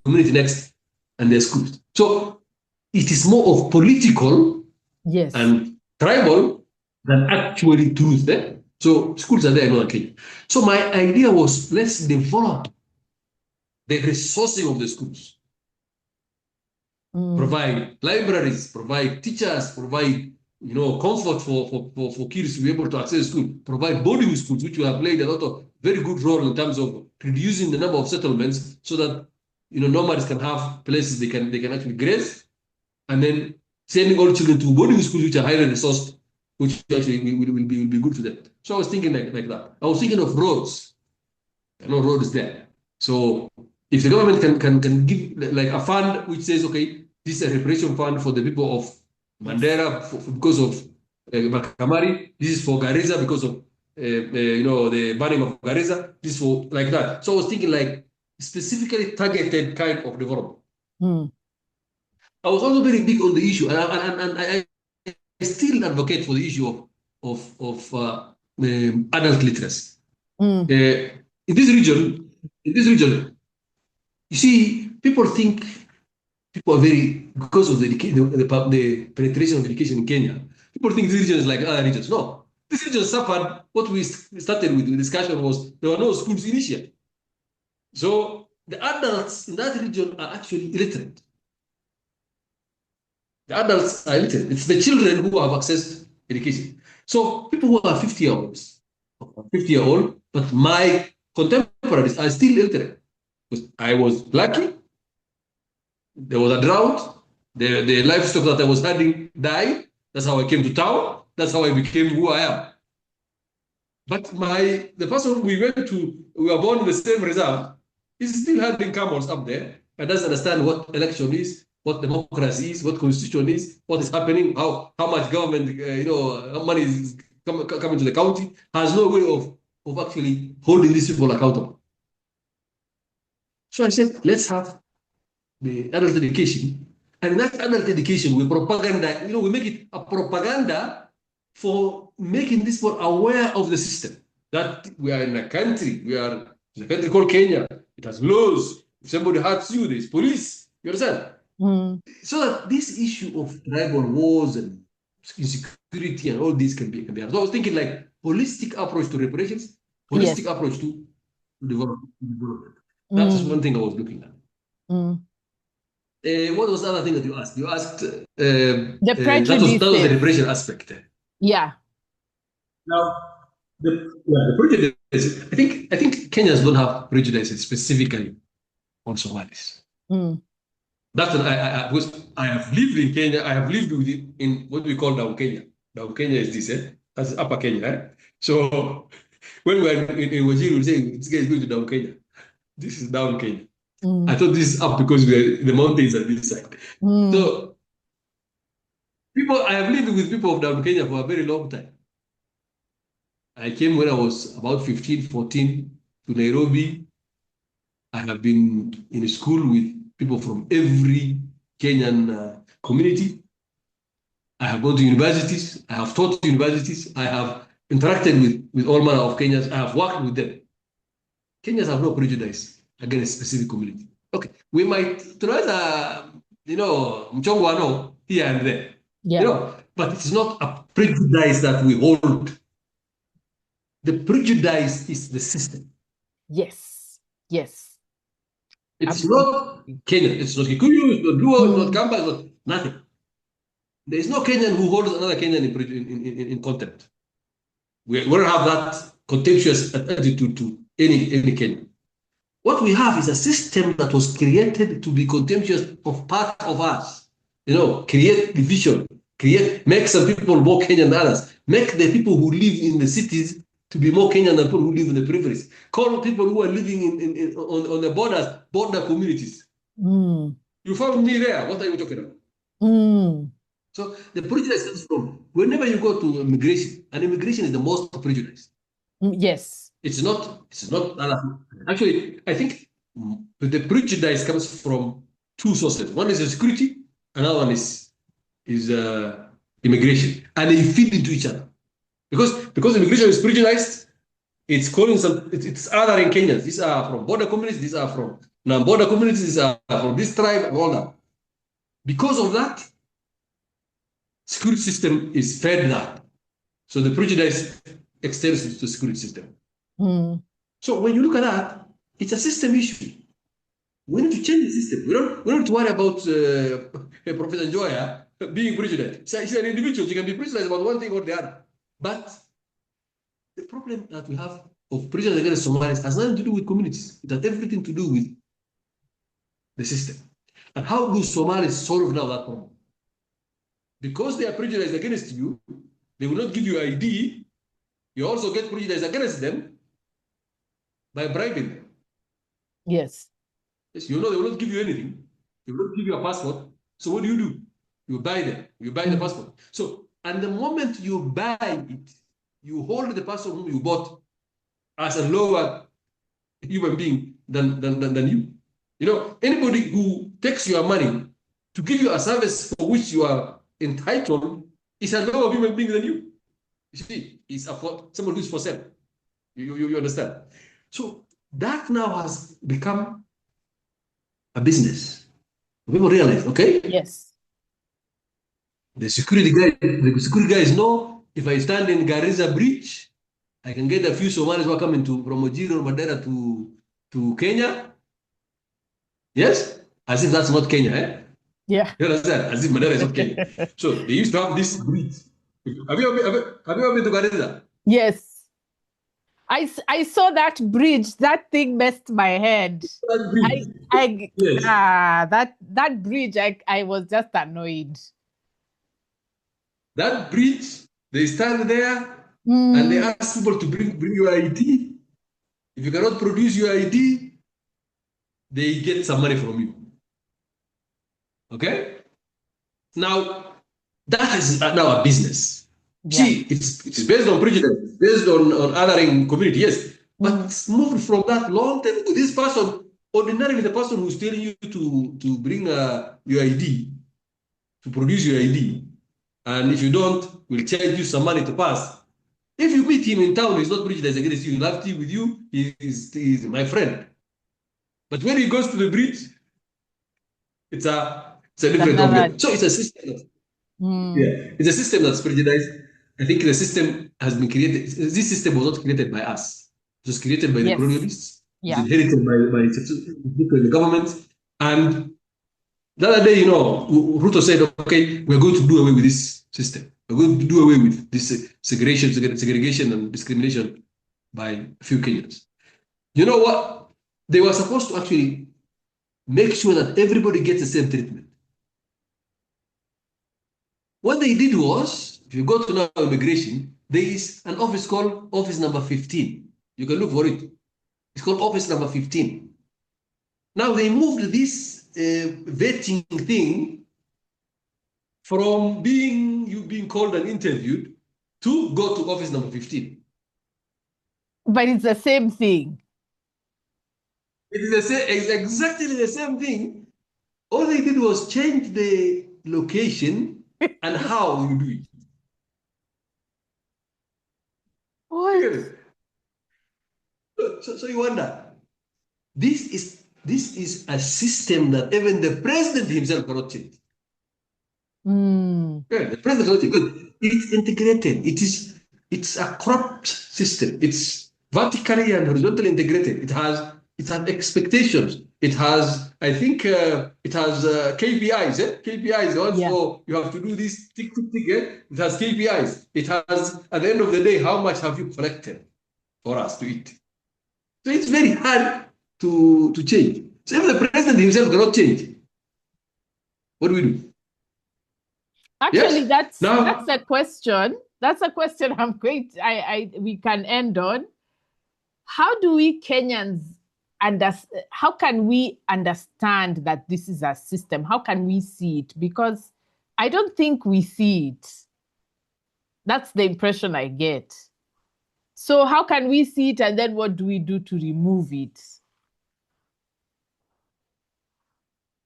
community next, and their schools. So it is more of political and tribal than actually truth there. So schools are there in Northern Kenya. So my idea was, let's develop the resourcing of the schools. Provide libraries, provide teachers, provide comfort for kids to be able to access school, provide boarding schools, which will have played a lot of very good role in terms of reducing the number of settlements, so that nomads can have places they can actually graze, and then sending all children to boarding schools which are highly resourced, which actually will be good for them. So I was thinking like that. I was thinking of roads. I know roads there. So if the government can give like a fund which says, okay, this is a reparation fund for the people of Mandera because of Makamari. This is for Garissa because of the burning of Garissa. This is for like that. So I was thinking like specifically targeted kind of development. I was also very big on the issue, and I still advocate for the issue of adult literacy. In this region, you see, people think people are because of the penetration of education in Kenya. People think this region is like other regions. No, This region suffered. What we started with the discussion was there were no schools initially. So the adults in that region are actually illiterate. The adults are illiterate. It's the children who have access to education. So people who are 50-year-olds, 50-year-old, but my contemporaries are still illiterate. Because I was lucky. There was a drought. The livestock that I was herding died. That's how I came to town. That's how I became who I am. But the person we were born in the same reserve, is still herding camels up there and doesn't understand what election is, what democracy is, what constitution is, what is happening, how much government, money is coming to the county, has no way of actually holding these people accountable. So I said, let's have the adult education. And in that adult education, we propaganda, we make it a propaganda for making these people aware of the system. That we are in a country, it's a country called Kenya. It has laws. If somebody hurts you, there's police. You understand? So that this issue of tribal wars and insecurity and all this can be. So I was thinking like holistic approach to reparations, holistic approach to development. That's one thing I was looking at. What was the other thing that you asked? You asked the prejudice. That was the reparation aspect. Yeah. Now, the prejudice. I think Kenyans don't have prejudices specifically on Somalis. That's because I have lived in Kenya. I have lived in what we call Down Kenya. Down Kenya is this, that's Upper Kenya. So when we're in Wajir, we say this guy is going to Down Kenya. This is Down Kenya. I thought this is up because the mountains are this side. So I have lived with people of Down Kenya for a very long time. I came when I was about 15, 14 to Nairobi. I have been in a school with people from every Kenyan community. I have gone to universities. I have taught universities. I have interacted with all manner of Kenyans. I have worked with them. Kenyans have no prejudice against a specific community. Okay, we might try mchongwano here and there. Yeah. But it's not a prejudice that we hold. The prejudice is the system. Yes. It's not Kenyan. It's not Kikuyu. It's not Luo. It's not Kamba. It's not nothing. There is no Kenyan who holds another Kenyan in contempt. We don't have that contemptuous attitude to any Kenyan. What we have is a system that was created to be contemptuous of part of us. Create division, make some people more Kenyan than others, make the people who live in the cities to be more Kenyan than people who live in the peripheries. Call people who are living on the borders, border communities. You found me there. What are you talking about? So the prejudice comes from whenever you go to immigration, and immigration is the most prejudice. Yes. It's not. Actually, I think the prejudice comes from two sources. One is security, another one is immigration, and they feed into each other. Because immigration is prejudiced, it's calling it's othering Kenyans. These are from border communities, these are from non-border communities, these are from this tribe, and all that. Because of that, security system is fed that. So the prejudice extends to the security system. So when you look at that, it's a system issue. We need to change the system. We don't need to worry about Professor Njoya being prejudiced. He's an individual. You can be prejudiced about one thing or the other. But the problem that we have of prejudice against Somalis has nothing to do with communities. It has everything to do with the system. And how do Somalis solve now that problem? Because they are prejudiced against you, they will not give you ID. You also get prejudice against them by bribing them. Yes. Yes, they will not give you anything. They will not give you a passport. So what do? You buy them. You buy the passport. So, and the moment you buy it, you hold the person whom you bought as a lower human being than you. Anybody who takes your money to give you a service for which you are entitled is a lower human being than you. You see, it's someone who's for sale. You understand? So that now has become a business. People realize, okay? Yes. The security guys know if I stand in Garissa Bridge, I can get a few Somalis who are coming from Ojiro or Madeira to Kenya. Yes? As if that's not Kenya, eh? Yeah. You understand? As if Madeira is not Kenya. So they used to have this bridge. Have you ever been to Garissa? Yes. I saw that bridge. That thing messed my head. That bridge. Yes. That bridge, I was just annoyed. That bridge, they stand there and they ask people to bring your ID. If you cannot produce your ID, they get some money from you. Okay? Now, that is now a business. Yeah. See, it's based on prejudice, based on othering community, yes. But it's moved from that long time ago. This person, ordinarily the person who's telling you to bring your ID, to produce your ID, and if you don't, we'll charge you some money to pass. If you meet him in town, he's not prejudiced against you, he'll have tea with you, he's my friend. But when he goes to the bridge, it's a different problem. So it's a system. Yeah, it's a system that's prejudiced. I think the system has been created. This system was not created by us. It was created by the colonialists. Yeah. It's inherited by the government. And the other day, Ruto said, okay, we're going to do away with this system. We're going to do away with this segregation and discrimination by a few Kenyans. You know what? They were supposed to actually make sure that everybody gets the same treatment. What they did was, if you go to now immigration, there is an office called office number 15. You can look for it. It's called office number 15. Now they moved this vetting thing from you being called and interviewed to go to office number 15. But it's the same thing. It is exactly the same thing. All they did was change the location and how you do it. What? So you wonder, this is a system that even the president himself cannot change. Yeah, the president cannot change. It's integrated. It's a corrupt system. It's vertically and horizontally integrated. It has expectations. It has, I think, it has KPIs. KPIs. Also, you have to do this tick, tick, tick. It has KPIs. It has, at the end of the day, how much have you collected for us to eat? So it's very hard to change. So if the president himself cannot change, what do we do? Actually, yes? that's a question. That's a question we can end on. How do we Kenyans how can we understand that this is a system? How can we see it? Because I don't think we see it. That's the impression I get. So how can we see it, and then what do we do to remove it?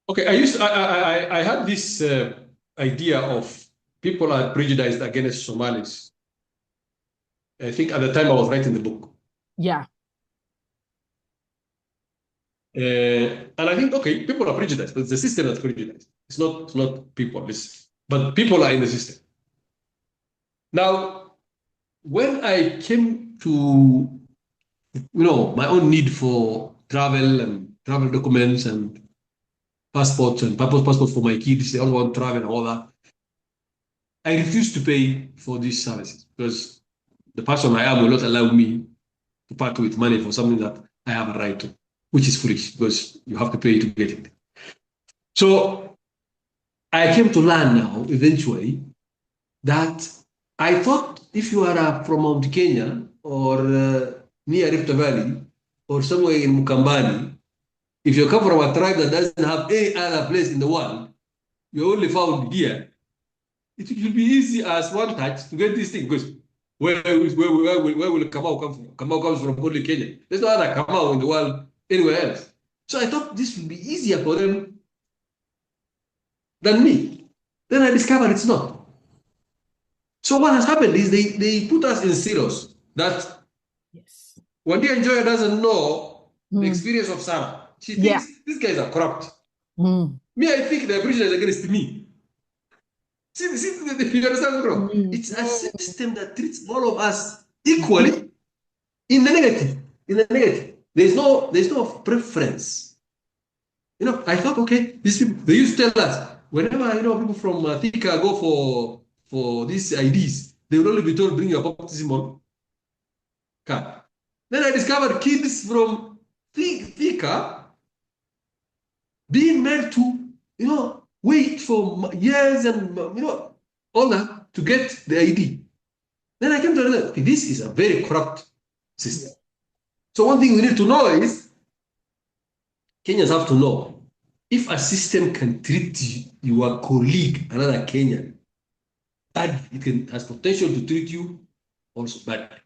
Okay, I had this idea of people are prejudiced against Somalis. I think at the time I was writing the book. Yeah. And I think, okay, people are prejudiced, but it's the system that's prejudiced. It's not people, but people are in the system. Now, when I came to, my own need for travel and travel documents and passports and passports for my kids, they all want to travel and all that, I refused to pay for these services because the person I am will not allow me to part with money for something that I have a right to, which is foolish because you have to pay to get it. So I came to learn now, eventually, that I thought if you are from Mount Kenya or near Rift Valley or somewhere in Mukambani, if you come from a tribe that doesn't have any other place in the world, you're only found here. It will be easy as one touch to get this thing because where will Kamau come from? Kamau comes from only Kenya. There's no other Kamau in the world anywhere else. So I thought this would be easier for them than me. Then I discovered it's not. So what has happened is they put us in silos that Wandi Enjoyer doesn't know the experience of Sarah. She thinks these guys are corrupt. Me, I think the British is against me. If you understand, bro, it's a system that treats all of us equally in the negative. In the negative, there's no preference. You know, I thought, okay, these people, they used to tell us whenever, you know, people from Thika go for these IDs, they will only be told bring your baptismal card. Then I discovered kids from Thika being made to, you know, wait for years and, you know, all that to get the ID. Then I came to realize, okay, this is a very corrupt system. So one thing we need to know is, Kenyans have to know, if a system can treat your colleague, another Kenyan, bad, it has potential to treat you also bad.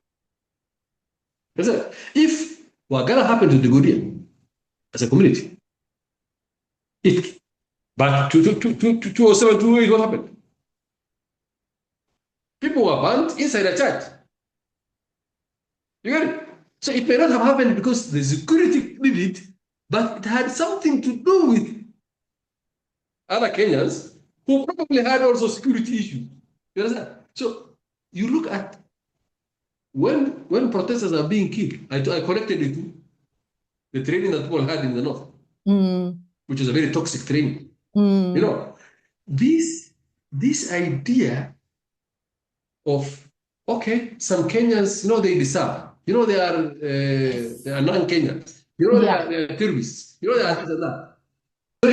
If Wagalla happened to the Gurian as a community, but 2007, 2008, what happened? People were banned inside a church. You get it? So it may not have happened because the security did it, but it had something to do with other Kenyans who probably had also security issues. You understand? So you look at when protesters are being killed, I connected it to the training that people had in the north, which is a very toxic training. You know, this idea of, okay, some Kenyans, you know, they deserve. You know, they are non-Kenyans. You know, they are tourists. You know, they are this and that. So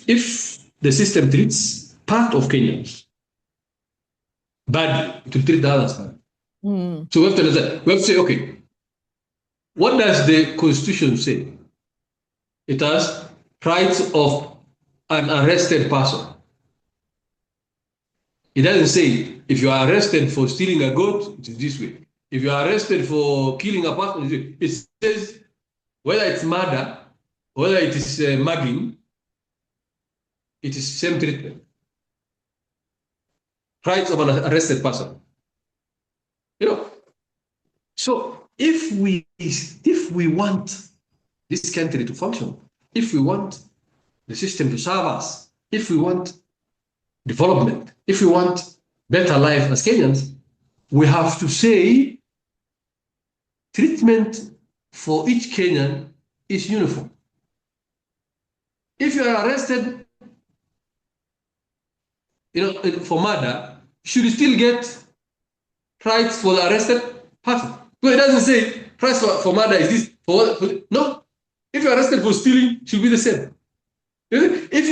if the system treats part of Kenyans badly, it will treat the others badly. So we have to understand. We have to say, okay, what does the Constitution say? It has rights of an arrested person. It doesn't say if you are arrested for stealing a goat, it is this way. If you are arrested for killing a person, it says whether it's murder, whether it is mugging, it is same treatment. Rights of an arrested person. You know, so if we want this country to function, if we want the system to serve us, if we want development, if we want better life as Kenyans, we have to say treatment for each Kenyan is uniform. If you are arrested, you know, for murder, should you still get rights for the arrested person? Well, it doesn't say price for murder is this. No. If you're arrested for stealing, it should be the same. If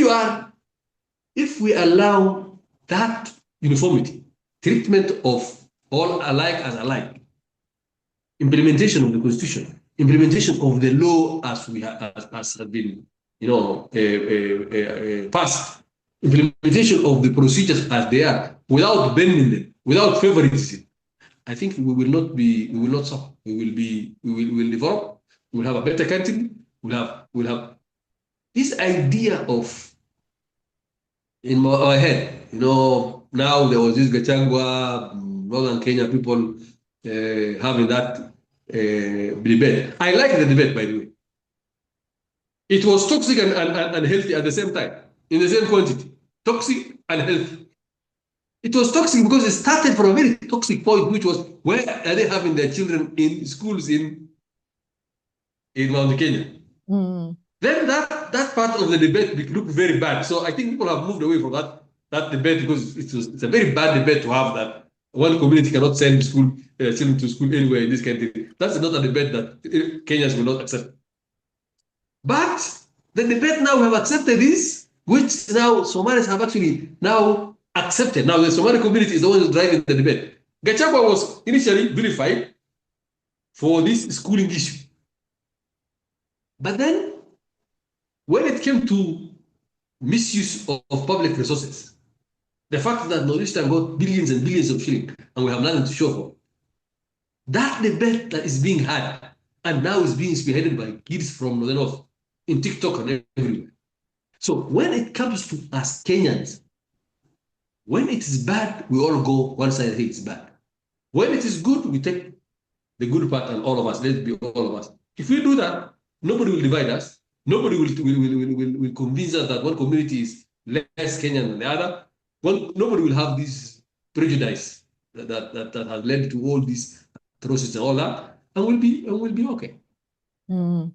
we allow that uniformity, treatment of all alike as alike, implementation of the Constitution, implementation of the law as has been, you know, passed, implementation of the procedures as they are, without bending them, without favoritism, I think we will not suffer. We will develop. We will have a better country. We'll have this idea of, in my head, you know, now there was this Gachagua, Northern Kenya people having that debate. I like the debate, by the way. It was toxic and healthy at the same time, in the same quantity. Toxic and healthy. It was toxic because it started from a very toxic point, which was, where are they having their children in schools in Mount Kenya? Then that part of the debate looked very bad. So I think people have moved away from that debate, because it's a very bad debate to have, that one community cannot send children to school anywhere in this country. That's not a debate that Kenyans will not accept. But the debate now we have accepted this, which now Somalis have actually now accepted. Now the Somali community is the one who's driving the debate. Gachagua was initially vilified for this schooling issue. But then, when it came to misuse of public resources, the fact that Northeastern got billions and billions of shillings and we have nothing to show for, that debate that is being had and now is being spearheaded by kids from the north in TikTok and everywhere. So when it comes to us Kenyans, when it is bad, we all go one side, hey, it's bad. When it is good, we take the good part and all of us, let's be all of us. If we do that, nobody will divide us. Nobody will convince us that one community is less Kenyan than the other. nobody will have this prejudice that has led to all these atrocities and all that, and we'll be okay. Mm.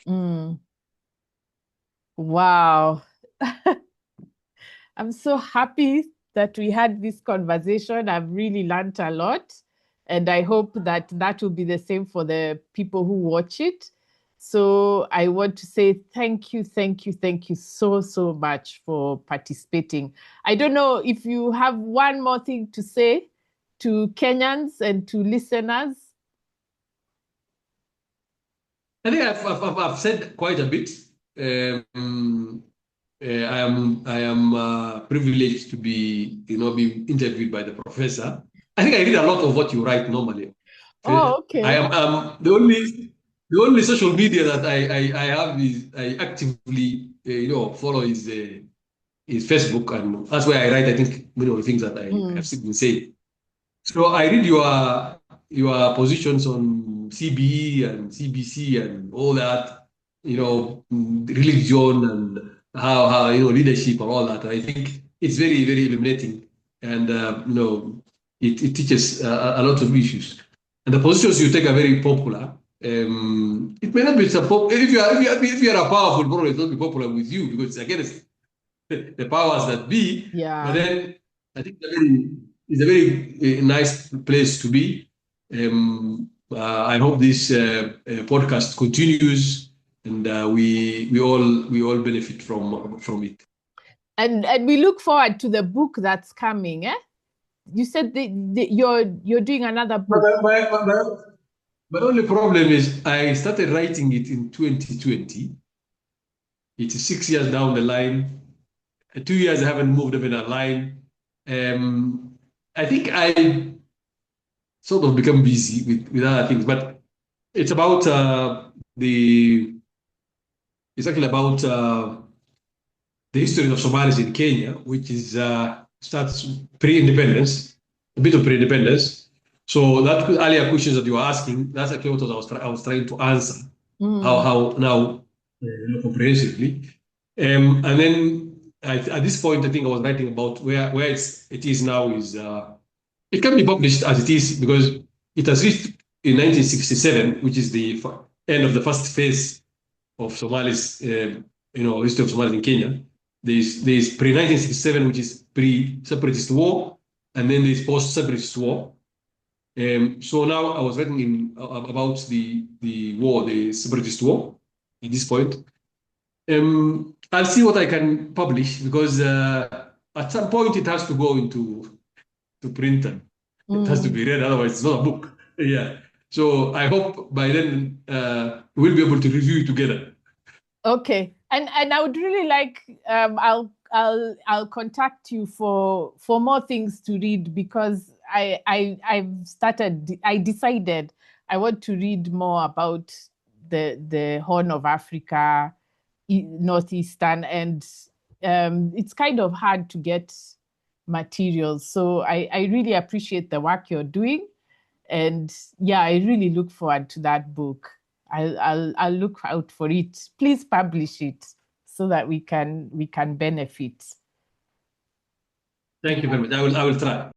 Mm. Wow. I'm so happy that we had this conversation. I've really learned a lot, and I hope that that will be the same for the people who watch it. So I want to say thank you so, so much for participating. I don't know if you have one more thing to say to Kenyans and to listeners. I think I've said quite a bit. I am privileged to be interviewed by the professor. I think I read a lot of what you write normally. Oh, I okay. am the only social media that I have is I actively follow is Facebook, and that's where I write. I think many of the things that I have been saying. So I read your positions on CBE and CBC and all that, religion and how leadership and all that. I think it's very, very illuminating, and it teaches a lot of issues. And the positions you take are very popular. It may not be so if you are a powerful, probably it will not be popular with you because it's against the powers that be. But Yeah. then I think it's a very nice place to be. I hope this podcast continues, and we all benefit from it. And we look forward to the book that's coming. You said you're doing another book. My only problem is I started writing it in 2020. It is 6 years down the line. 2 years I haven't moved even a line. I think I sort of become busy with other things, but it's about it's actually about the history of Somalis in Kenya, which is starts pre-independence, a bit of pre-independence. So that earlier questions that you were asking, that's actually what I was trying to answer. How now comprehensively, and then at this point, I think I was writing about where it is now is it can be published as it is because it has reached in 1967, which is the end of the first phase of Somalis, history of Somalis in Kenya. There's pre-1967, which is pre-separatist war, and then there's post-separatist war. So now I was writing about the war, the separatist war, at this point. I'll see what I can publish because at some point it has to go into printer. It has to be read, otherwise it's not a book. Yeah. So I hope by then we'll be able to review it together. Okay, and I would really like I'll contact you for more things to read because I decided I want to read more about the Horn of Africa, Northeastern, and it's kind of hard to get materials. So I really appreciate the work you're doing, and yeah, I really look forward to that book. I'll look out for it. Please publish it so that we can benefit. Thank you very much. I will try.